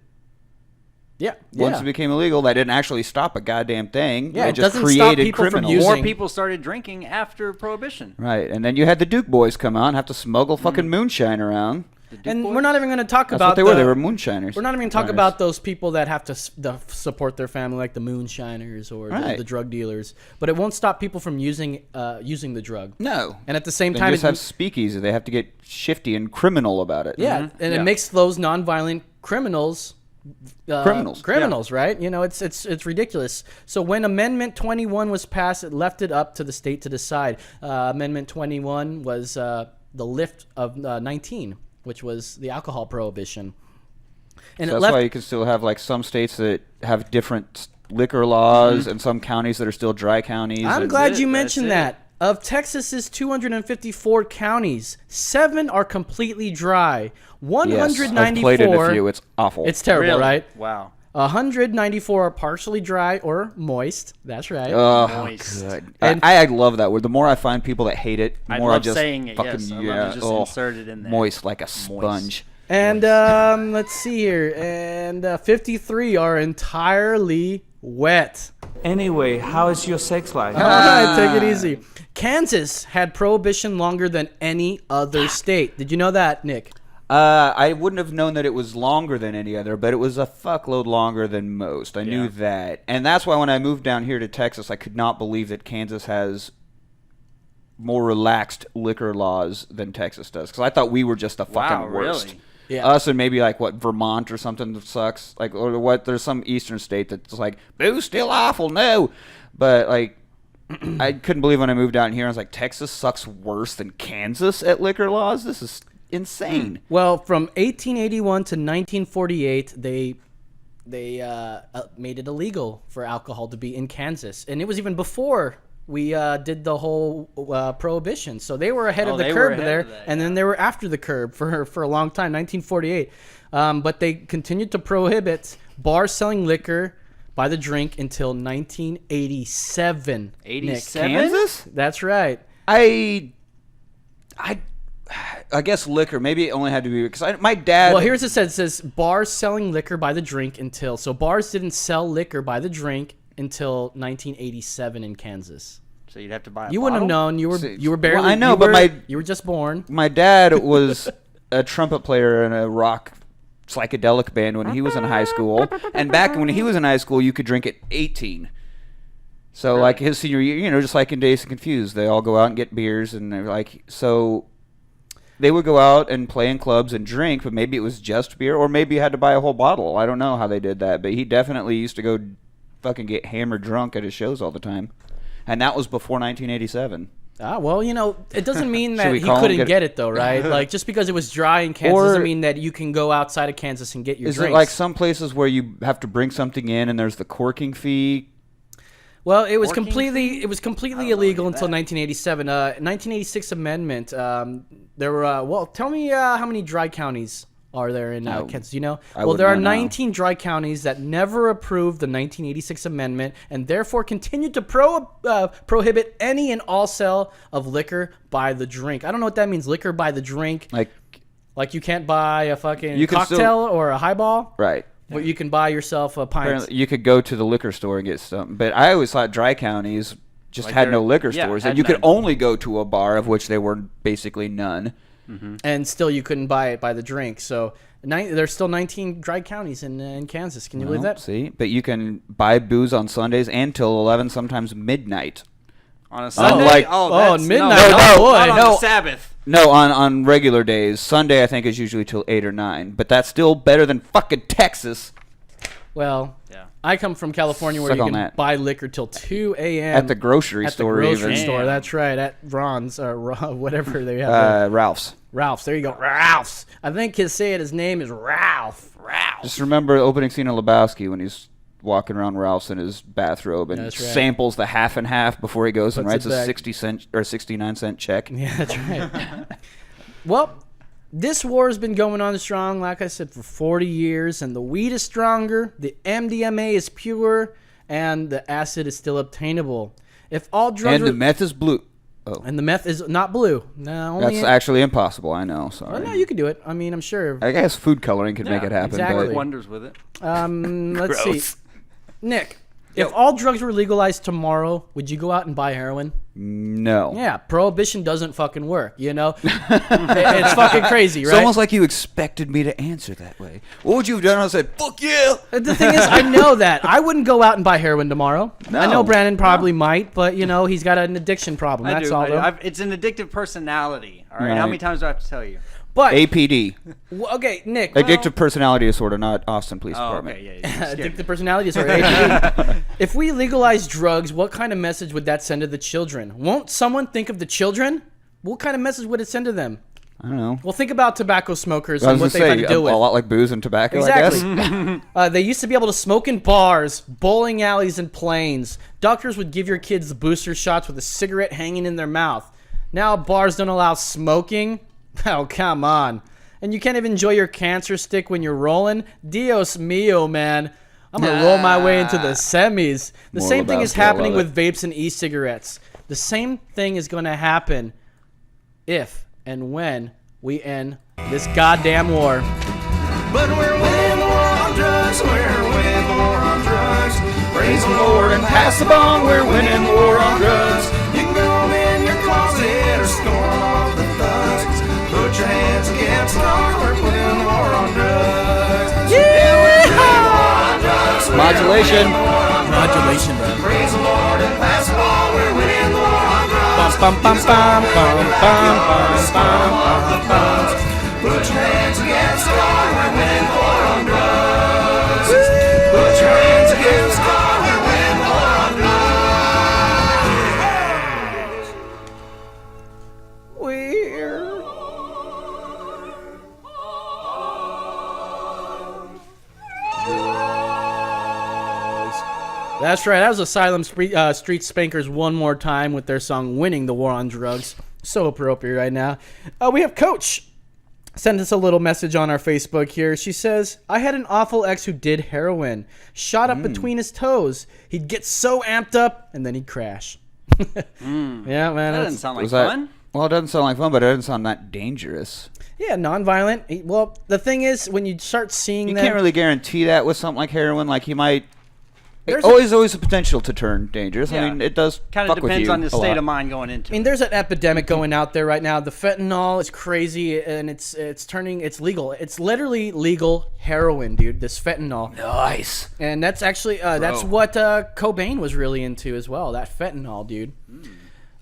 Yeah. Once it became illegal, that didn't actually stop a goddamn thing. Yeah, it just doesn't stop created people criminals. from using. More people started drinking after Prohibition. Right, and then you had the Duke boys come out and have to smuggle fucking moonshine around. And we're not even going to talk That's about what they were. They were moonshiners. We're not even going to talk about those people that have to support their family, like the moonshiners or the drug dealers. But it won't stop people from using the drug. No. And at the same they time, just have speakeasy. They have to get shifty and criminal about it. Yeah, and it makes those nonviolent criminals. Criminals, right? You know, it's ridiculous. So when Amendment 21 was passed, it left it up to the state to decide. Amendment 21 was the lift of 19, which was the alcohol prohibition. And so that's why you can still have like some states that have different liquor laws and some counties that are still dry counties. I'm glad you mentioned that. Of Texas's 254 counties, 7 are completely dry. 194. I've played in a few. It's awful. It's terrible, right? Wow. 194 are partially dry or moist. That's right. Oh, moist. Good. And I love that word. The more I find people that hate it, the more I just saying it, fucking yes. I love to just insert it in there. Moist like a sponge. And let's see here. And 53 are entirely wet. Anyway, how is your sex life? All right, take it easy. Kansas had prohibition longer than any other state. Did you know that, Nick? I wouldn't have known that it was longer than any other, but it was a fuckload longer than most. I knew that. And that's why when I moved down here to Texas, I could not believe that Kansas has more relaxed liquor laws than Texas does. Because I thought we were just the fucking worst. Really? Yeah. Us and maybe like what Vermont or something that sucks. Like or what? There's some eastern state that's like booze still awful. No, but like I couldn't believe when I moved out here. I was like, Texas sucks worse than Kansas at liquor laws. This is insane. Well, from 1881 to 1948, they made it illegal for alcohol to be in Kansas, and it was even before we did the whole prohibition. So they were ahead of the curve there, and then they were after the curve for a long time, 1948. But they continued to prohibit bars selling liquor by the drink until 1987. 87? Kansas? That's right. I guess liquor. Maybe it only had to be because my dad. Well, here's what it says. It says bars selling liquor by the drink until. So bars didn't sell liquor by the drink until 1987 in Kansas. So you'd have to buy a You wouldn't have bottle? known. You were barely. Well, I know, you but were, you were just born. My dad was a trumpet player in a rock psychedelic band when he was in high school, and back when he was in high school, you could drink at 18. So like his senior year, just like in Dazed and Confused, they all go out and get beers, and they're like, so they would go out and play in clubs and drink, but maybe it was just beer, or maybe you had to buy a whole bottle. I don't know how they did that, but he definitely used to go fucking get hammered drunk at his shows all the time, and that was before 1987. Well, it doesn't mean that we he call him, couldn't get it though, right? Like just because it was dry in Kansas doesn't mean that you can go outside of Kansas and get your Is drinks. it like some places where you have to bring something in and there's the corking fee? Well, it was completely illegal until 1987. 1986 amendment. There were tell me how many dry counties are there in Kansas? You know? I Well, there are wouldn't know. 19 dry counties that never approved the 1986 amendment and therefore continued to prohibit any and all sale of liquor by the drink. I don't know what that means. Liquor by the drink. Like you can't buy a fucking cocktail or a highball. Right. But you can buy yourself a pint. Apparently, you could go to the liquor store and get something. But I always thought dry counties just Like had they're- no liquor yeah, stores. had And you could none. only go to a bar, of which there were basically none. And still you couldn't buy it by the drink. So there's still 19 dry counties in Kansas. Can you believe that? See? But you can buy booze on Sundays and till 11, sometimes midnight. On a Sunday? Unlike- that's, midnight. No, boy. not on No. the Sabbath. No, on regular days. Sunday, I think, is usually till 8 or 9. But that's still better than fucking Texas. Well, Yeah. I come from California where Suck you on can that. buy liquor till 2 a.m. At the grocery store, At the grocery even. store, that's right. At Ron's or whatever they have. Ralph's. Ralph's. There you go. Ralph's. I think his name is Ralph. Ralph. Just remember the opening scene of Lebowski when he's walking around Ralph's in his bathrobe and That's right. samples the half and half before he goes and Puts writes it a back. 60-cent or 69-cent check. Yeah, that's right. Well, this war has been going on strong, like I said, for 40 years, and the weed is stronger, the MDMA is pure, and the acid is still obtainable. If all drugs And the meth is blue. Oh, and the meth is not blue. No, only that's actually impossible. I know. Sorry. Well, no, you can do it. I mean, I'm sure. I guess food coloring could make it happen. exactly. But Wonders with it. Let's see. Gross. Nick, if all drugs were legalized tomorrow, would you go out and buy heroin? no. Yeah, prohibition doesn't fucking work, you know? It's fucking crazy, right? It's almost like you expected me to answer that way. What would you have done? I said, "Fuck yeah." The thing is, I know that. I wouldn't go out and buy heroin tomorrow. I know No. Brandon probably might, but, he's got an addiction problem. I That's do. all, I do. though. It's an addictive personality. All right. How Right. many times do I have to tell you? But, APD, okay, Nick. addictive personality disorder, not Austin Police Oh, Department. okay. Yeah. You scared me. Addictive personality disorder. ADD. If we legalize drugs, what kind of message would that send to the children? Won't someone think of the children? What kind of message would it send to them? I don't know. Well, think about tobacco smokers I was and what gonna they've had say to deal a with. lot like booze and tobacco. Exactly. I guess. They used to be able to smoke in bars, bowling alleys, and planes. Doctors would give your kids the booster shots with a cigarette hanging in their mouth. Now bars don't allow smoking. Oh, come on. And you can't even enjoy your cancer stick when you're rolling. Dios mio, man. I'm going to roll my way into the semis. The More same thing is Lebowski, I happening love with vapes and e-cigarettes. The same thing is going to happen if and when we end this goddamn war. But we're winning the war on drugs. We're winning the war on drugs. Praise the Lord and pass the bong. We're winning the war on drugs. You can go in your closet or storm off the thugs. Put your hands against the door. We're winning the war on drugs. Yeah, we're winning the war on drugs. We're Modulation. winning the war on drugs. Modulation, bro. Praise the Lord and pass the ball. We're winning the war on drugs. bum bum bum bum bum bum bum. Put your hands against the wall, we're winning the war on drugs. Put your hands against the wall, we're winning the war on drugs. We're That's right. That was Asylum Street Spankers one more time with their song "Winning the War on Drugs." So appropriate right now. We have Coach send us a little message on our Facebook here. She says, "I had an awful ex who did heroin. Shot up between his toes. He'd get so amped up, and then he'd crash." Yeah, man. That doesn't sound like fun. Well, it doesn't sound like fun, but it doesn't sound that dangerous. Yeah, non-violent. Well, the thing is, when you start seeing You that, can't really guarantee that with something like heroin. Like, he might... There's always a potential to turn dangerous. Yeah. I mean, it does Kind fuck of with depends you on the a state lot. of mind going into I mean, it. there's an epidemic going out there right now. The fentanyl is crazy, and it's legal. It's literally legal heroin, dude. This fentanyl. Nice. And that's actually that's what Cobain was really into as well. That fentanyl, dude.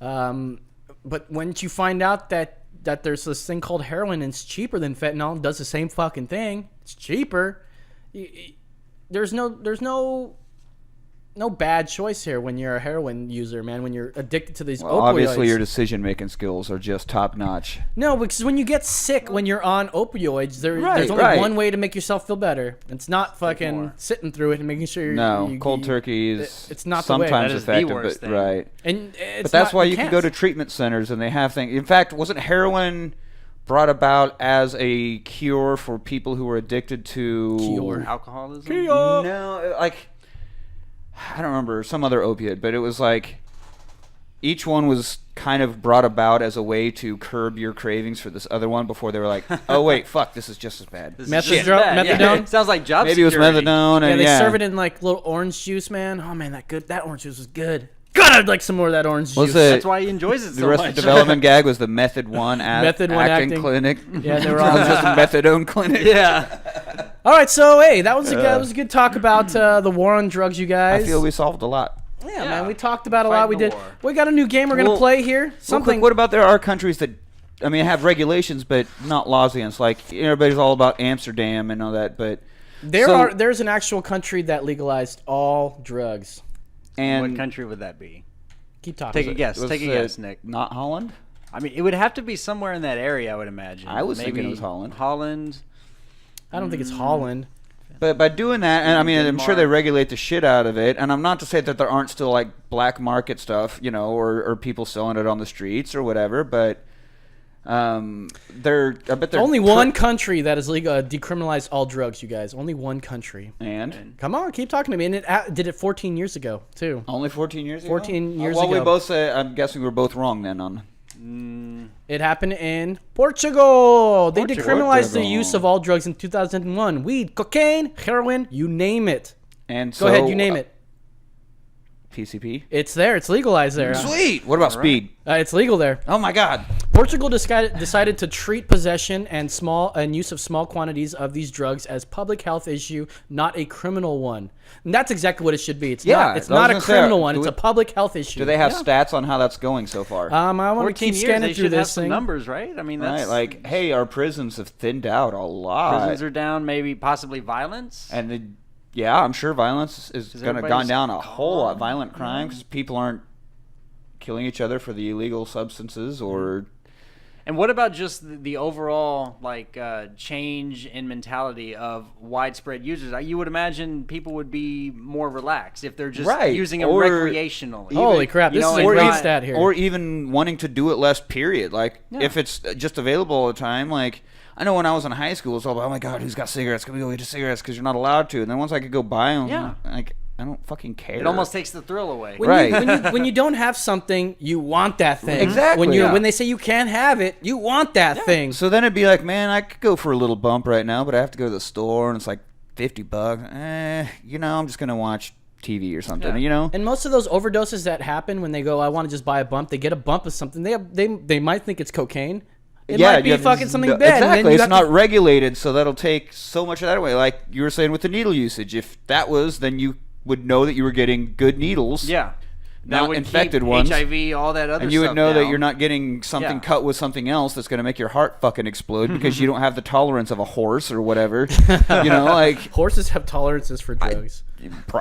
But once you find out that there's this thing called heroin, and it's cheaper than fentanyl, and does the same fucking thing. It's cheaper. There's no bad choice here when you're a heroin user, man. When you're addicted to these opioids. Obviously, your decision-making skills are just top-notch. No, because when you get sick when you're on opioids, there's only right. one way to make yourself feel better. It's not fucking sitting through it and making sure you're... Cold turkey is it's not the way. sometimes That is the effective, worst but thing. right. And it's But that's not- why you can go can't. to treatment centers and they have things. In fact, wasn't heroin brought about as a cure for people who were addicted to Alcoholism? No, like I don't remember some other opiate, but it was like each one was kind of brought about as a way to curb your cravings for this other one before they were like, oh wait, fuck, this is just as bad. Methadone? Yeah. Sounds like job Maybe it was security. methadone, Yeah, and they serve it in like little orange juice, man. Oh man, that orange juice was good. God, I'd like some more of that orange Was juice. it- That's why he enjoys it so The Arrested much. Development gag was the Method 1 Method 1 acting acting. clinic. Yeah, they were It all was just a methadone clinic. Yeah. All right, so hey, that was a good talk about the war on drugs, you guys. I feel we solved a lot. Yeah, man, we talked about a lot. We Fighting did. the war. We got a new game we're gonna Well, play here. Real Something. quick, what about there are countries that, I mean, have regulations but not laws against? Like everybody's all about Amsterdam and all that, but There's an actual country that legalized all drugs. And What country would that be? Keep talking. Take a guess. was Take a it guess, Nick. Not Holland? I mean, it would have to be somewhere in that area, I would imagine. I was thinking it Maybe was Holland. Holland. I don't think it's Holland. But by doing that, and I mean, I'm sure they Denmark. regulate the shit out of it. And I'm not to say that there aren't still like black market stuff, you know, or people selling it on the streets or whatever. But I bet they're Only one country that has decriminalized all drugs, you guys. Only one country. And Come on, keep talking to me. And it did it 14 years ago too. only 14 years ago. 14 years well, ago. we both say. I'm guessing we were both wrong then on. It happened in Portugal. They Portugal. decriminalized the use of all drugs in 2001. Weed, cocaine, heroin, you name it. And Go so, ahead, you name it. PCP. It's there. It's legalized there. Sweet. What about speed? It's legal there. Oh my God. Portugal decided to treat possession and use of small quantities of these drugs as public health issue, not a criminal one. And that's exactly what it should be. It's Yeah, not. It's I was not a gonna say, criminal one. do It's we- a public health issue. Do they have stats on how that's going so far? I want to 14 keep years, scanning they through should have this some thing. numbers, right? I mean, right. that's Like, hey, our prisons have thinned out a lot. prisons are down, maybe possibly violence. And yeah, I'm sure violence is going to everybody's gone down a whole lot. Violent crime because people aren't killing each other for the illegal substances or. And what about just the overall like change in mentality of widespread users? You would imagine people would be more relaxed if they're just Right, using them or recreationally. Holy crap! you This know, is a and great not- stat here. Or even wanting to do it less. Period. Like if it's just available all the time. Like I know when I was in high school, it was all about, oh my God, who's got cigarettes? Can we go get cigarettes? Because you're not allowed to. And then once I could go buy them, Yeah. like I don't fucking care. It almost takes the thrill away. When you don't have something, you want that thing. Exactly. When they say you can't have it, you want that thing. So then it'd be like, man, I could go for a little bump right now, but I have to go to the store and it's like $50. You know, I'm just gonna watch TV or something. You know. And most of those overdoses that happen when they go, I want to just buy a bump, they get a bump of something. They might think it's cocaine. It might be you fucking something bad. Exactly. And then you It's have not to- regulated, so that'll take so much of that away. Like you were saying with the needle usage. If that was, then you would know that you were getting good needles. Yeah. not would infected keep ones. HIV, all that other and you would stuff know that down. you're not getting something Yeah. cut with something else that's going to make your heart fucking explode because you don't have the tolerance of a horse or whatever. Horses have tolerances for drugs.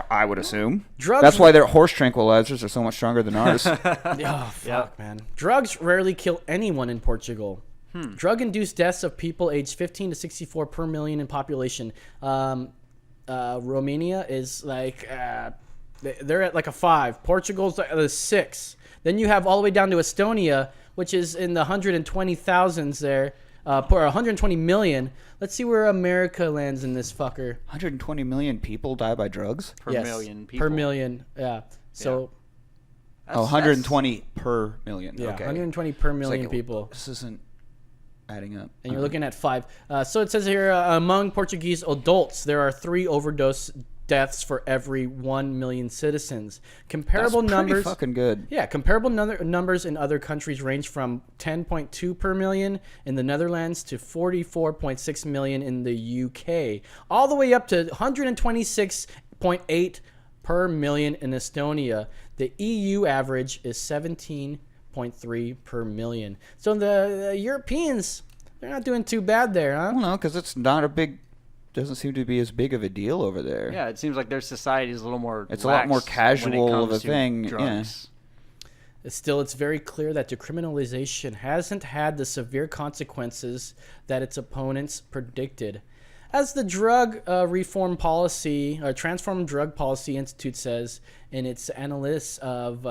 I would assume. Drugs. That's why their horse tranquilizers are so much stronger than ours. Oh, fuck, man. Drugs rarely kill anyone in Portugal. Drug-induced deaths of people aged 15 to 64 per million in population. Romania is like, they're at like a 5. Portugal's at a 6. Then you have all the way down to Estonia, which is in the 120,000s there, or 120 million. Let's see where America lands in this fucker. 120 million people die by drugs? Per million people. Per million, yeah. So, 120 per million. yeah, Okay. 120 per It's million like, people. This isn't adding up. And you're looking at 5. So it says here, among Portuguese adults, there are 3 overdose deaths for every 1 million citizens. Comparable That's pretty numbers. fucking good. Yeah, comparable numbers in other countries range from 10.2 per million in the Netherlands to 44.6 million in the UK, all the way up to 126.8 per million in Estonia. The EU average is 17.3 per million. So the Europeans, they're not doing too bad there, huh? I don't know, because it's not a big... Doesn't seem to be as big of a deal over there. Yeah, it seems like their society is a little more. It's a lot more lax when it casual of comes a to thing. drugs. Still, it's very clear that decriminalization hasn't had the severe consequences that its opponents predicted. As the Drug Reform Policy, or Transform Drug Policy Institute says in its analysis of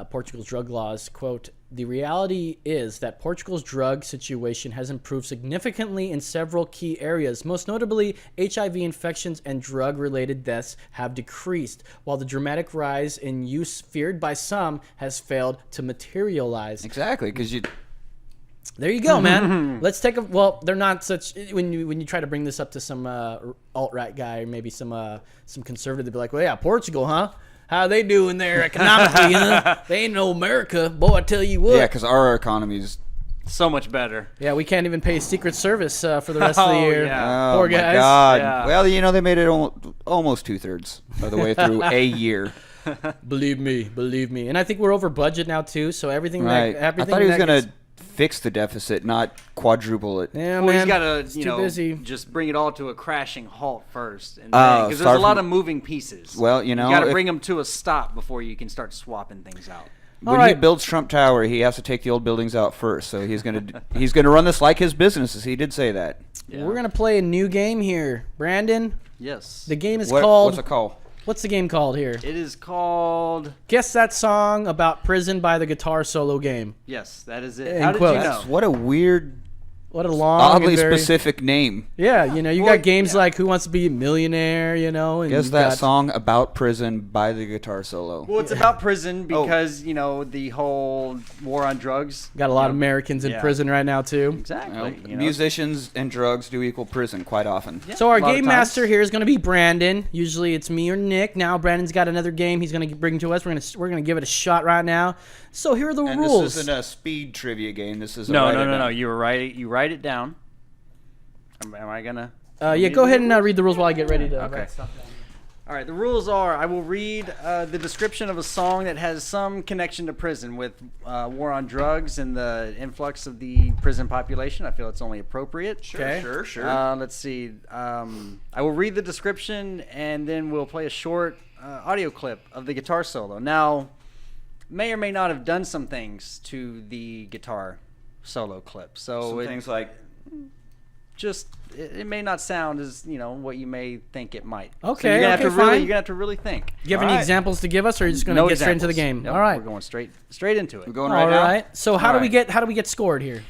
Portugal's drug laws, quote, the reality is that Portugal's drug situation has improved significantly in several key areas. Most notably, HIV infections and drug-related deaths have decreased, while the dramatic rise in use feared by some has failed to materialize. Exactly, because you... There you go, man. Let's take a... Well, they're not such... When you try to bring this up to some alt-right guy, or maybe some conservative, they'll be like, well, yeah, Portugal, huh? How they doing there economically, huh? They ain't no America. Boy, I tell you what. Yeah, because our economy's so much better. Yeah, we can't even pay Secret Service for the rest of the year. Yeah. Oh, Poor my guys. God. Yeah. Well, they made it almost 2/3 of the way through a year. Believe me. And I think we're over budget now, too, so everything Right. that... Everything I thought he was that going gets- to fix the deficit, not quadruple it. Yeah, Well, man. he's got to, It's too busy. just bring it all to a crashing halt first, and Oh, because start there's a lot from- of moving pieces. Well, you got to bring them to a stop before you can start swapping things out. When he builds Trump Tower, he has to take the old buildings out first. So he's gonna run this like his business. He did say that. Yeah. We're gonna play a new game here, Brandon. Yes. The game is called. What's it called? What's the game called here? It is called. Guess that song about prison by the guitar solo game. Yes, that is it. In How did quotes. you know? What a weird, What a long, oddly and very, specific name. Yeah, you got games like Who Wants to Be a Millionaire, and Guess you've that got- song about prison by the guitar solo. Well, it's about prison because the whole war on drugs. Got a lot of Americans in prison right now too. Exactly. Musicians and drugs do equal prison quite often. Yeah, So our a lot of game times. master here is going to be Brandon. Usually it's me or Nick. Now Brandon's got another game he's going to bring to us. We're going to give it a shot right now. So here are the And rules. this isn't a speed trivia game. This is a No. write it down. You write it down. Am I gonna? Yeah, go ahead and read the rules while I get ready to Okay. write stuff down. All right. The rules are: I will read the description of a song that has some connection to prison with war on drugs and the influx of the prison population. I feel it's only appropriate. Sure. Let's see. I will read the description and then we'll play a short audio clip of the guitar solo. Now, may or may not have done some things to the guitar solo clip. So Some things like just it may not sound as what you may think it might. Okay, so you're gonna have to fine. you're gonna have to really think. Do you have any examples to give us, or are you just going to get straight into the game? Nope, All right. we're going straight into it. we're going All right now. right. So how All do we get scored here?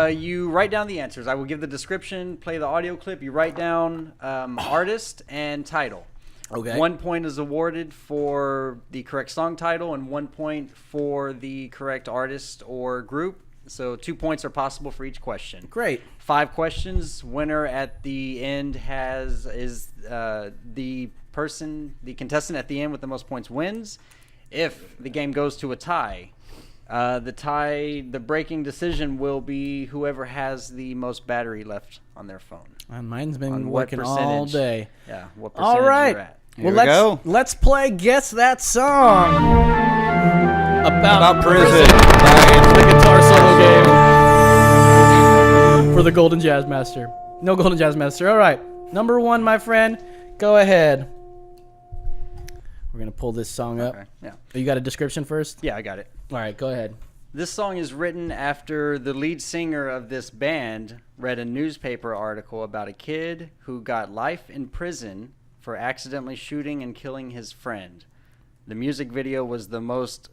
You write down the answers. I will give the description, play the audio clip. You write down artist and title. Okay. 1 point is awarded for the correct song title and 1 point for the correct artist or group. So 2 points are possible for each question. Great. 5 questions. Winner at the end is the contestant at the end with the most points wins. If the game goes to a tie, the breaking decision will be whoever has the most battery left on their phone. Mine's been On what working all percentage? day. Yeah, what All percentage right. you're at. Here we go. Let's play Guess That Song. About prison. The guitar solo game. For the Golden Jazz Master. No Golden Jazz Master. All right. Number 1, my friend. Go ahead. We're going to pull this song up. Okay, yeah. You got a description first? Yeah, I got it. All right, go ahead. This song is written after the lead singer of this band read a newspaper article about a kid who got life in prison for accidentally shooting and killing his friend. The music video was the most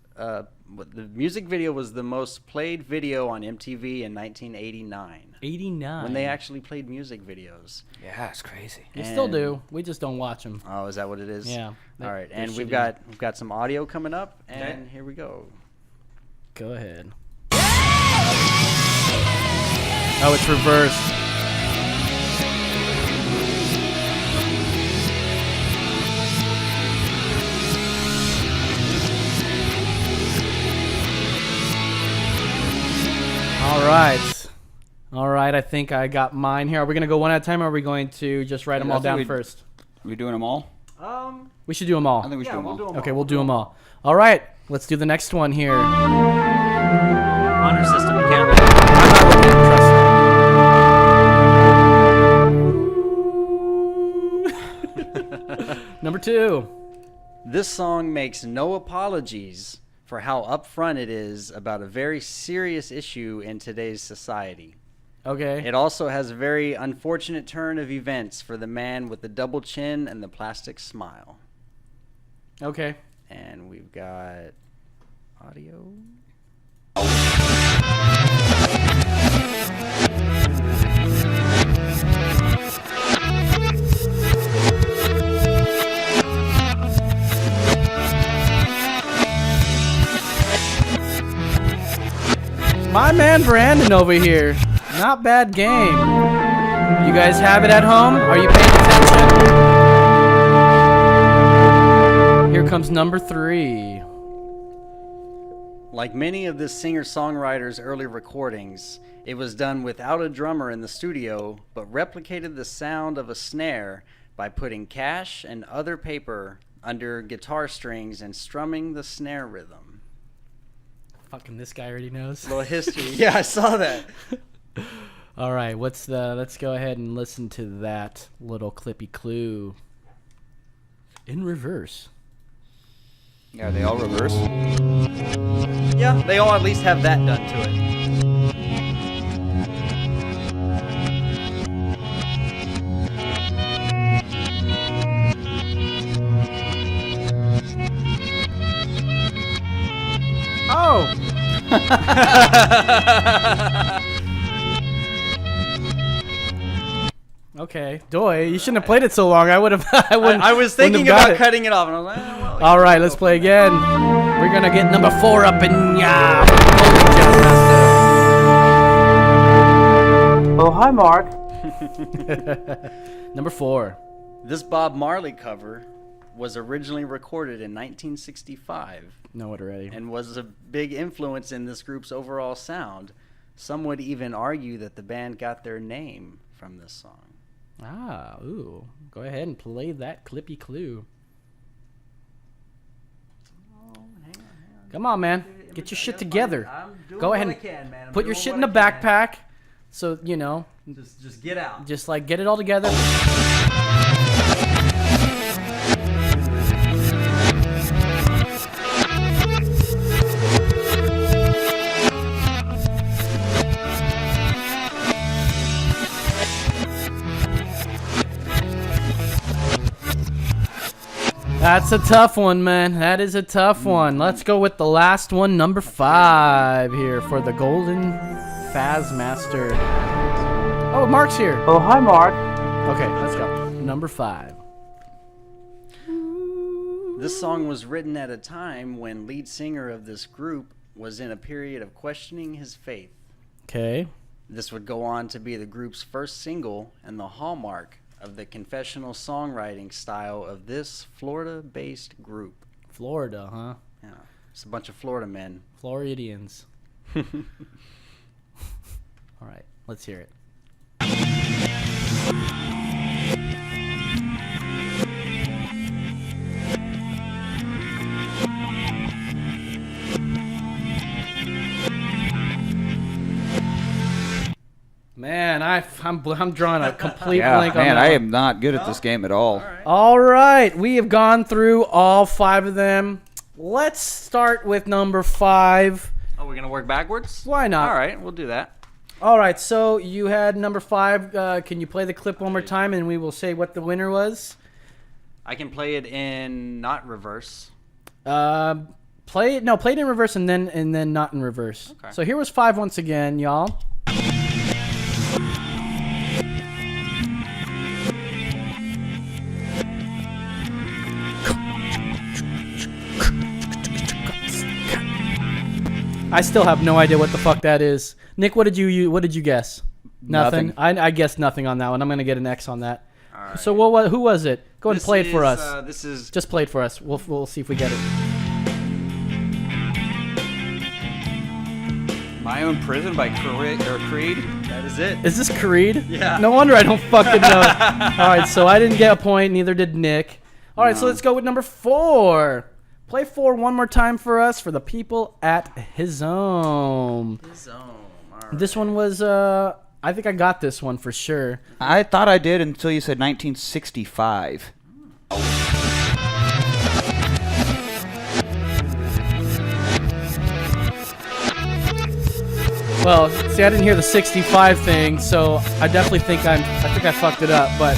played video on MTV in 1989. 89. When they actually played music videos. Yeah, it's crazy. We still do. We just don't watch them. Oh, is that what it is? Yeah. All right, they're and we've shitty. got some audio coming up, and here we go. Go ahead. Oh, it's reversed. All right, I think I got mine here. Are we going to go one at a time, or are we going to just write them all down first? Are we doing them all? We should do them all. I think we should do them all. Okay, we'll do them all. All right, let's do the next one here. Honor system, you can't look. I'm not looking, trust me. Number 2. This song makes no apologies for how upfront it is about a very serious issue in today's society. Okay. It also has a very unfortunate turn of events for the man with the double chin and the plastic smile. Okay. And we've got audio. My man Brandon over here. Not bad game. You guys have it at home? Are you paying attention? Here comes number 3. Like many of this singer-songwriter's early recordings, it was done without a drummer in the studio, but replicated the sound of a snare by putting cash and other paper under guitar strings and strumming the snare rhythm. Fucking this guy already knows. Little history. Yeah, I saw that. All right, let's go ahead and listen to that little clippy clue in reverse. Yeah, are they all reverse? Yeah, they all at least have that done to it. Oh! Okay, Doy, you shouldn't have played it so long. I would have. I was thinking about cutting it off, and I was like, well. All right, let's play again. We're gonna get number 4 up in ya. Oh, hi, Mark. Number 4. This Bob Marley cover was originally recorded in 1965. Know it already. And was a big influence in this group's overall sound. Some would even argue that the band got their name from this song. Ah, ooh. Go ahead and play that clippy clue. Come on, man. Get your shit together. Go ahead and put your shit in a backpack. So, you know. Just get out. Just like get it all together. That's a tough one, man. That is a tough one. Let's go with the last one, number 5 here for the Golden Fazmaster. Oh, Mark's here. Oh, hi, Mark. Okay, let's go. Number 5. This song was written at a time when lead singer of this group was in a period of questioning his faith. Okay. This would go on to be the group's first single and the hallmark of the confessional songwriting style of this Florida-based group. Florida, huh? Yeah, it's a bunch of Florida men. Floridians. All right, let's hear it. I'm drawing a complete Yeah, blank on man, that I one. am not good at this game at all. All right, we have gone through all 5 of them. Let's start with number 5. Oh, we're gonna work backwards? Why not? All right, we'll do that. All right, so you had number 5. Can you play the clip one more time, and we will say what the winner was? I can play it in not reverse. Play it in reverse and then not in reverse. Okay. So here was 5 once again, y'all. I still have no idea what the fuck that is. Nick, what did you guess? Nothing. I guessed nothing on that one. I'm gonna get an X on that. All right. So who was it? Go ahead and play it for us. This is Just play it for us. We'll see if we get it. My Own Prison by Creed. that is it. Is this Creed? Yeah. No wonder I don't fucking know. All right, so I didn't get a point. Neither did Nick. All right, so let's go with number 4. Play 4 one more time for us for the people at his home. All right. This one was I think I got this one for sure. I thought I did until you said 1965. Well, see, I didn't hear the 65 thing, so I definitely think I fucked it up. But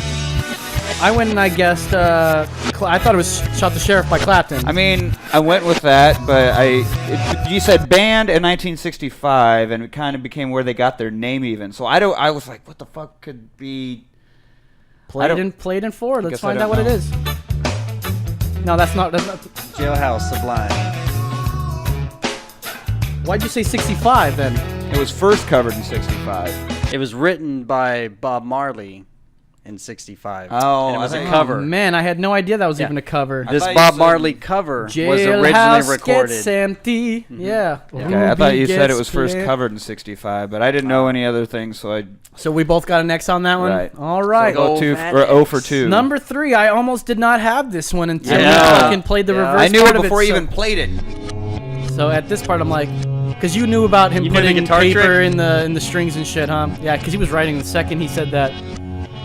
I went and I guessed. I thought it was "Shot the Sheriff" by Clapton. I mean, I went with that, but you said band in 1965, and it kind of became where they got their name even. So I was like, what the fuck could be? Played in 4. Let's guess I find out don't what it know. is. No, that's not. Jailhouse Sublime. Why'd you say 65 then? It was first covered in 65. It was written by Bob Marley in 65. Oh, and it was I a think- cover. Oh, man, I had no idea that was Yeah. even a cover. This thought you Bob said Marley cover was Jailhouse originally recorded. gets empty. Yeah. Okay, I thought you said it was first Ruby gets covered in 65, but I didn't know any other things, so I So we both got an X on that one? Right. All right. go Go 2 Fat or 0 for X. 2. Number 3, I almost did not have this one until Yeah. we fucking played the Yeah. reverse I knew part it of before you so- even played it. So at this part, I'm like, because you knew about him You knew the putting guitar paper trick? in the strings and shit, huh? Yeah, because he was writing the second he said that.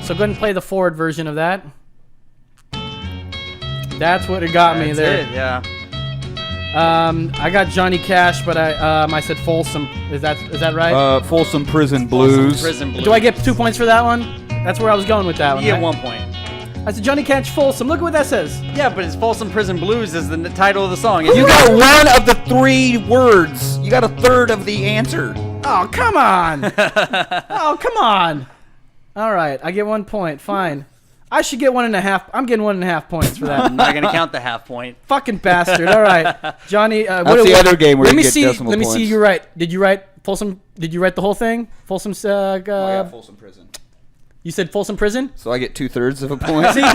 So go ahead and play the forward version of that. That's what it got me That's there. it, yeah. I got Johnny Cash, but I said Folsom. Is that right? Folsom Prison Blues. Prison Blues. Do I get 2 points for that one? That's where I was going with that one. You get right? 1 point. I said Johnny Cash Folsom. Look at what that says. Yeah, but it's Folsom Prison Blues is the title of the song. You got one of the 3 words. You got a third of the answer. Oh, come on. Oh, come on. All right, I get 1 point. Fine. I should get 1.5. I'm getting 1.5 points for that. I'm not going to count the half point. Fucking bastard. All right, Johnny. That's the other game where let you me get see. decimal Let me see. points. You're right. Did you write Folsom? Did you write the whole thing? Folsom's. Folsom Prison. You said Folsom Prison. So I get 2/3 of a point. See, in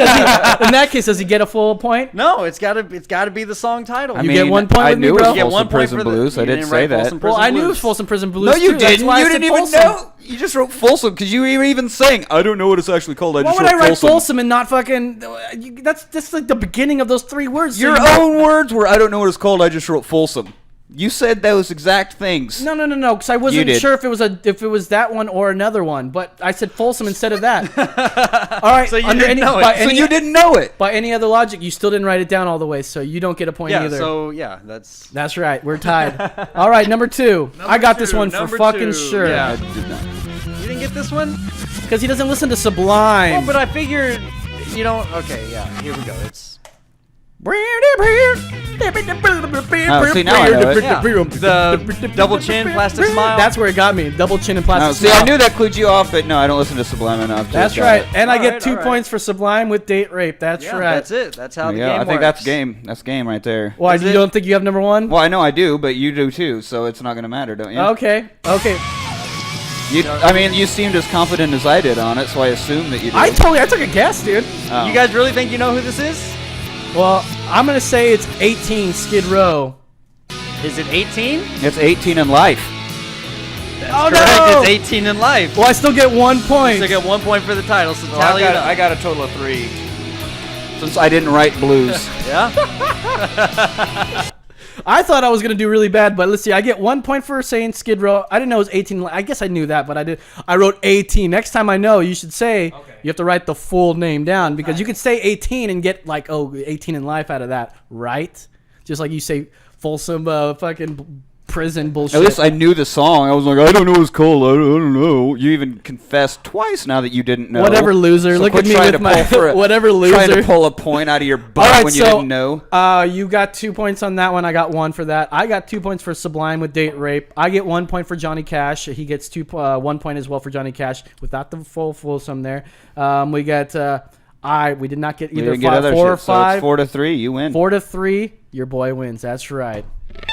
that case, does he get a full point? No, it's got to be the song title. I You mean, get 1 point I with me, knew bro? it You was get Folsom 1 point Prison for the- Blues. I you didn't didn't say write that. Folsom Well, Prison I knew it was Blues. Folsom Prison Blues. No, you too. That's didn't. why I You said didn't even Folsom. know. You just wrote Folsom because you were even saying, I don't know what it's actually called. I Why just would wrote I write Folsom. Folsom and not fucking? That's like the beginning of those 3 words. so Your you know- own words were, I don't know what it's called. I just wrote Folsom. You said those exact things. No, because I wasn't did. sure if it was that one or another one, but I said Folsom instead of that. All right. So you under didn't know it. by So any- you didn't know it. By any other logic, you still didn't write it down all the way, so you don't get a point Yeah, either. so yeah, that's That's right. We're tied. All right, number 2. I got this one for number fucking 2, sure. yeah. I did not. You didn't get this one? Because he doesn't listen to Sublime. Well, but I figured you don't. Okay, yeah. Here we go. It's see, now I know it. yeah, the double chin, plastic smile. That's where it got me. Double chin and plastic No, see, smile. I knew that clued you off, but no, I don't listen to Sublime enough. to That's get right. it. And I get Alright, 2 alright. points for Sublime with Date Rape. That's yeah, right. That's it. That's how the Yeah, game I think works. that's game. That's game right there. Why, Is you it? don't think you have number 1? Well, I know I do, but you do too, so it's not going to matter, don't you? Okay. I mean, you seemed as confident as I did on it, so I assumed that you did. I took a guess, dude. Oh. You guys really think you know who this is? Well, I'm going to say it's 18 Skid Row. Is it 18? It's 18 in life. Oh, Correct. no! It's 18 in life. Well, I still get 1 point. So you get 1 point for the title. So Well, tally it up. I got a total of 3. Since I didn't write blues. Yeah. I thought I was gonna do really bad, but let's see. I get 1 point for saying Skid Row. I didn't know it was 18. I guess I knew that, but I did. I wrote 18. Next time I know, you should say you have to write the full name down because you could say 18 and get 18 in life out of that, right? Just like you say Folsom fucking prison bullshit. At least I knew the song. I was like, I don't know what it's called. I don't know. You even confessed twice now that you didn't know. Whatever, loser. So Look at me with my whatever, loser. Trying to pull a point out of your butt when you didn't know. You got 2 points on that one. I got 1 for that. I got 2 points for Sublime with Date Rape. I get 1 point for Johnny Cash. He gets 1 point as well for Johnny Cash without the full sum there. We got we did not get either 4 or 5. So it's 4-3. You win. 4-3. Your boy wins. That's right. I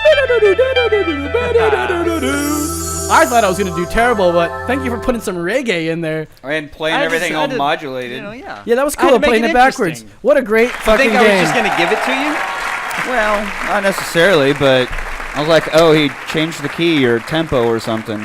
thought I was gonna do terrible, but thank you for putting some reggae in there and playing everything all modulated. Yeah, that was cool. Playing it backwards. What a great fucking game. I was just gonna give it to you? Well, not necessarily, but I was like, oh, he changed the key or tempo or something.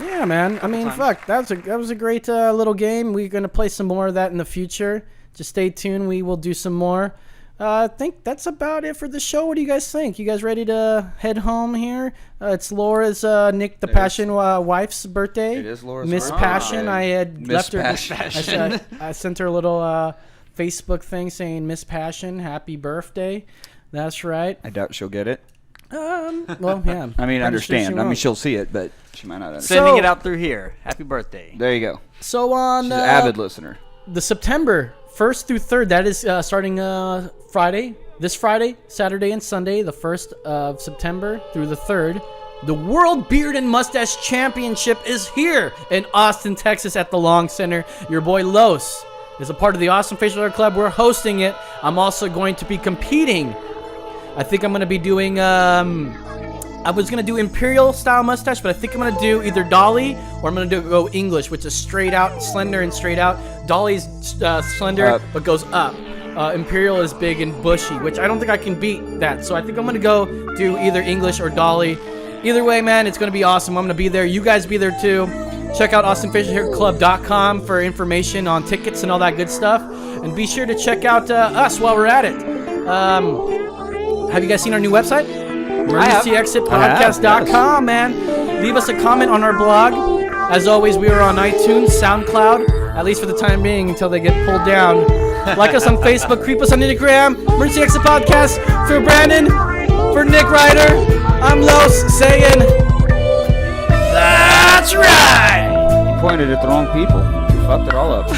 Yeah, man. I mean, fuck. That was a great little game. We're gonna play some more of that in the future. Just stay tuned. We will do some more. I think that's about it for the show. What do you guys think? You guys ready to head home here? It's Laura's Nick the Passion wife's birthday. It is Laura's Miss birthday. Passion. I had left her. Passion. I sent her a little Facebook thing saying Miss Passion, happy birthday. That's right. I doubt she'll get it. Well, yeah. I mean, Pretty understand. sure she I mean, won't. she'll see it, but she might not understand. Sending it out through here. Happy birthday. There you go. So on She's an avid listener. The September 1st through 3rd, that is starting Friday, this Friday, Saturday, and Sunday, the 1st of September through the 3rd. The World Beard and Mustache Championship is here in Austin, Texas at the Long Center. Your boy Los is a part of the Awesome Facial Hair Club. We're hosting it. I'm also going to be competing. I think I'm going to be doing... I was going to do Imperial style mustache, but I think I'm going to do either Dolly or I'm going to go English, which is straight out, slender and straight out. Dolly's slender, but goes up. Imperial is big and bushy, which I don't think I can beat that. So I think I'm going to go do either English or Dolly. Either way, man, it's going to be awesome. I'm going to be there. You guys be there too. Check out AustinFacialHairClub.com for information on tickets and all that good stuff. And be sure to check out us while we're at it. Have you guys seen our new website? EmergencyExitPodcast.com, man. Leave us a comment on our blog. As always, we are on iTunes, SoundCloud, at least for the time being until they get pulled down. Like us on Facebook, creep us on Instagram. Emergency Exit Podcast. For Brandon, for Nick Ryder, I'm Los saying, that's right. You pointed at the wrong people. You fucked it all up.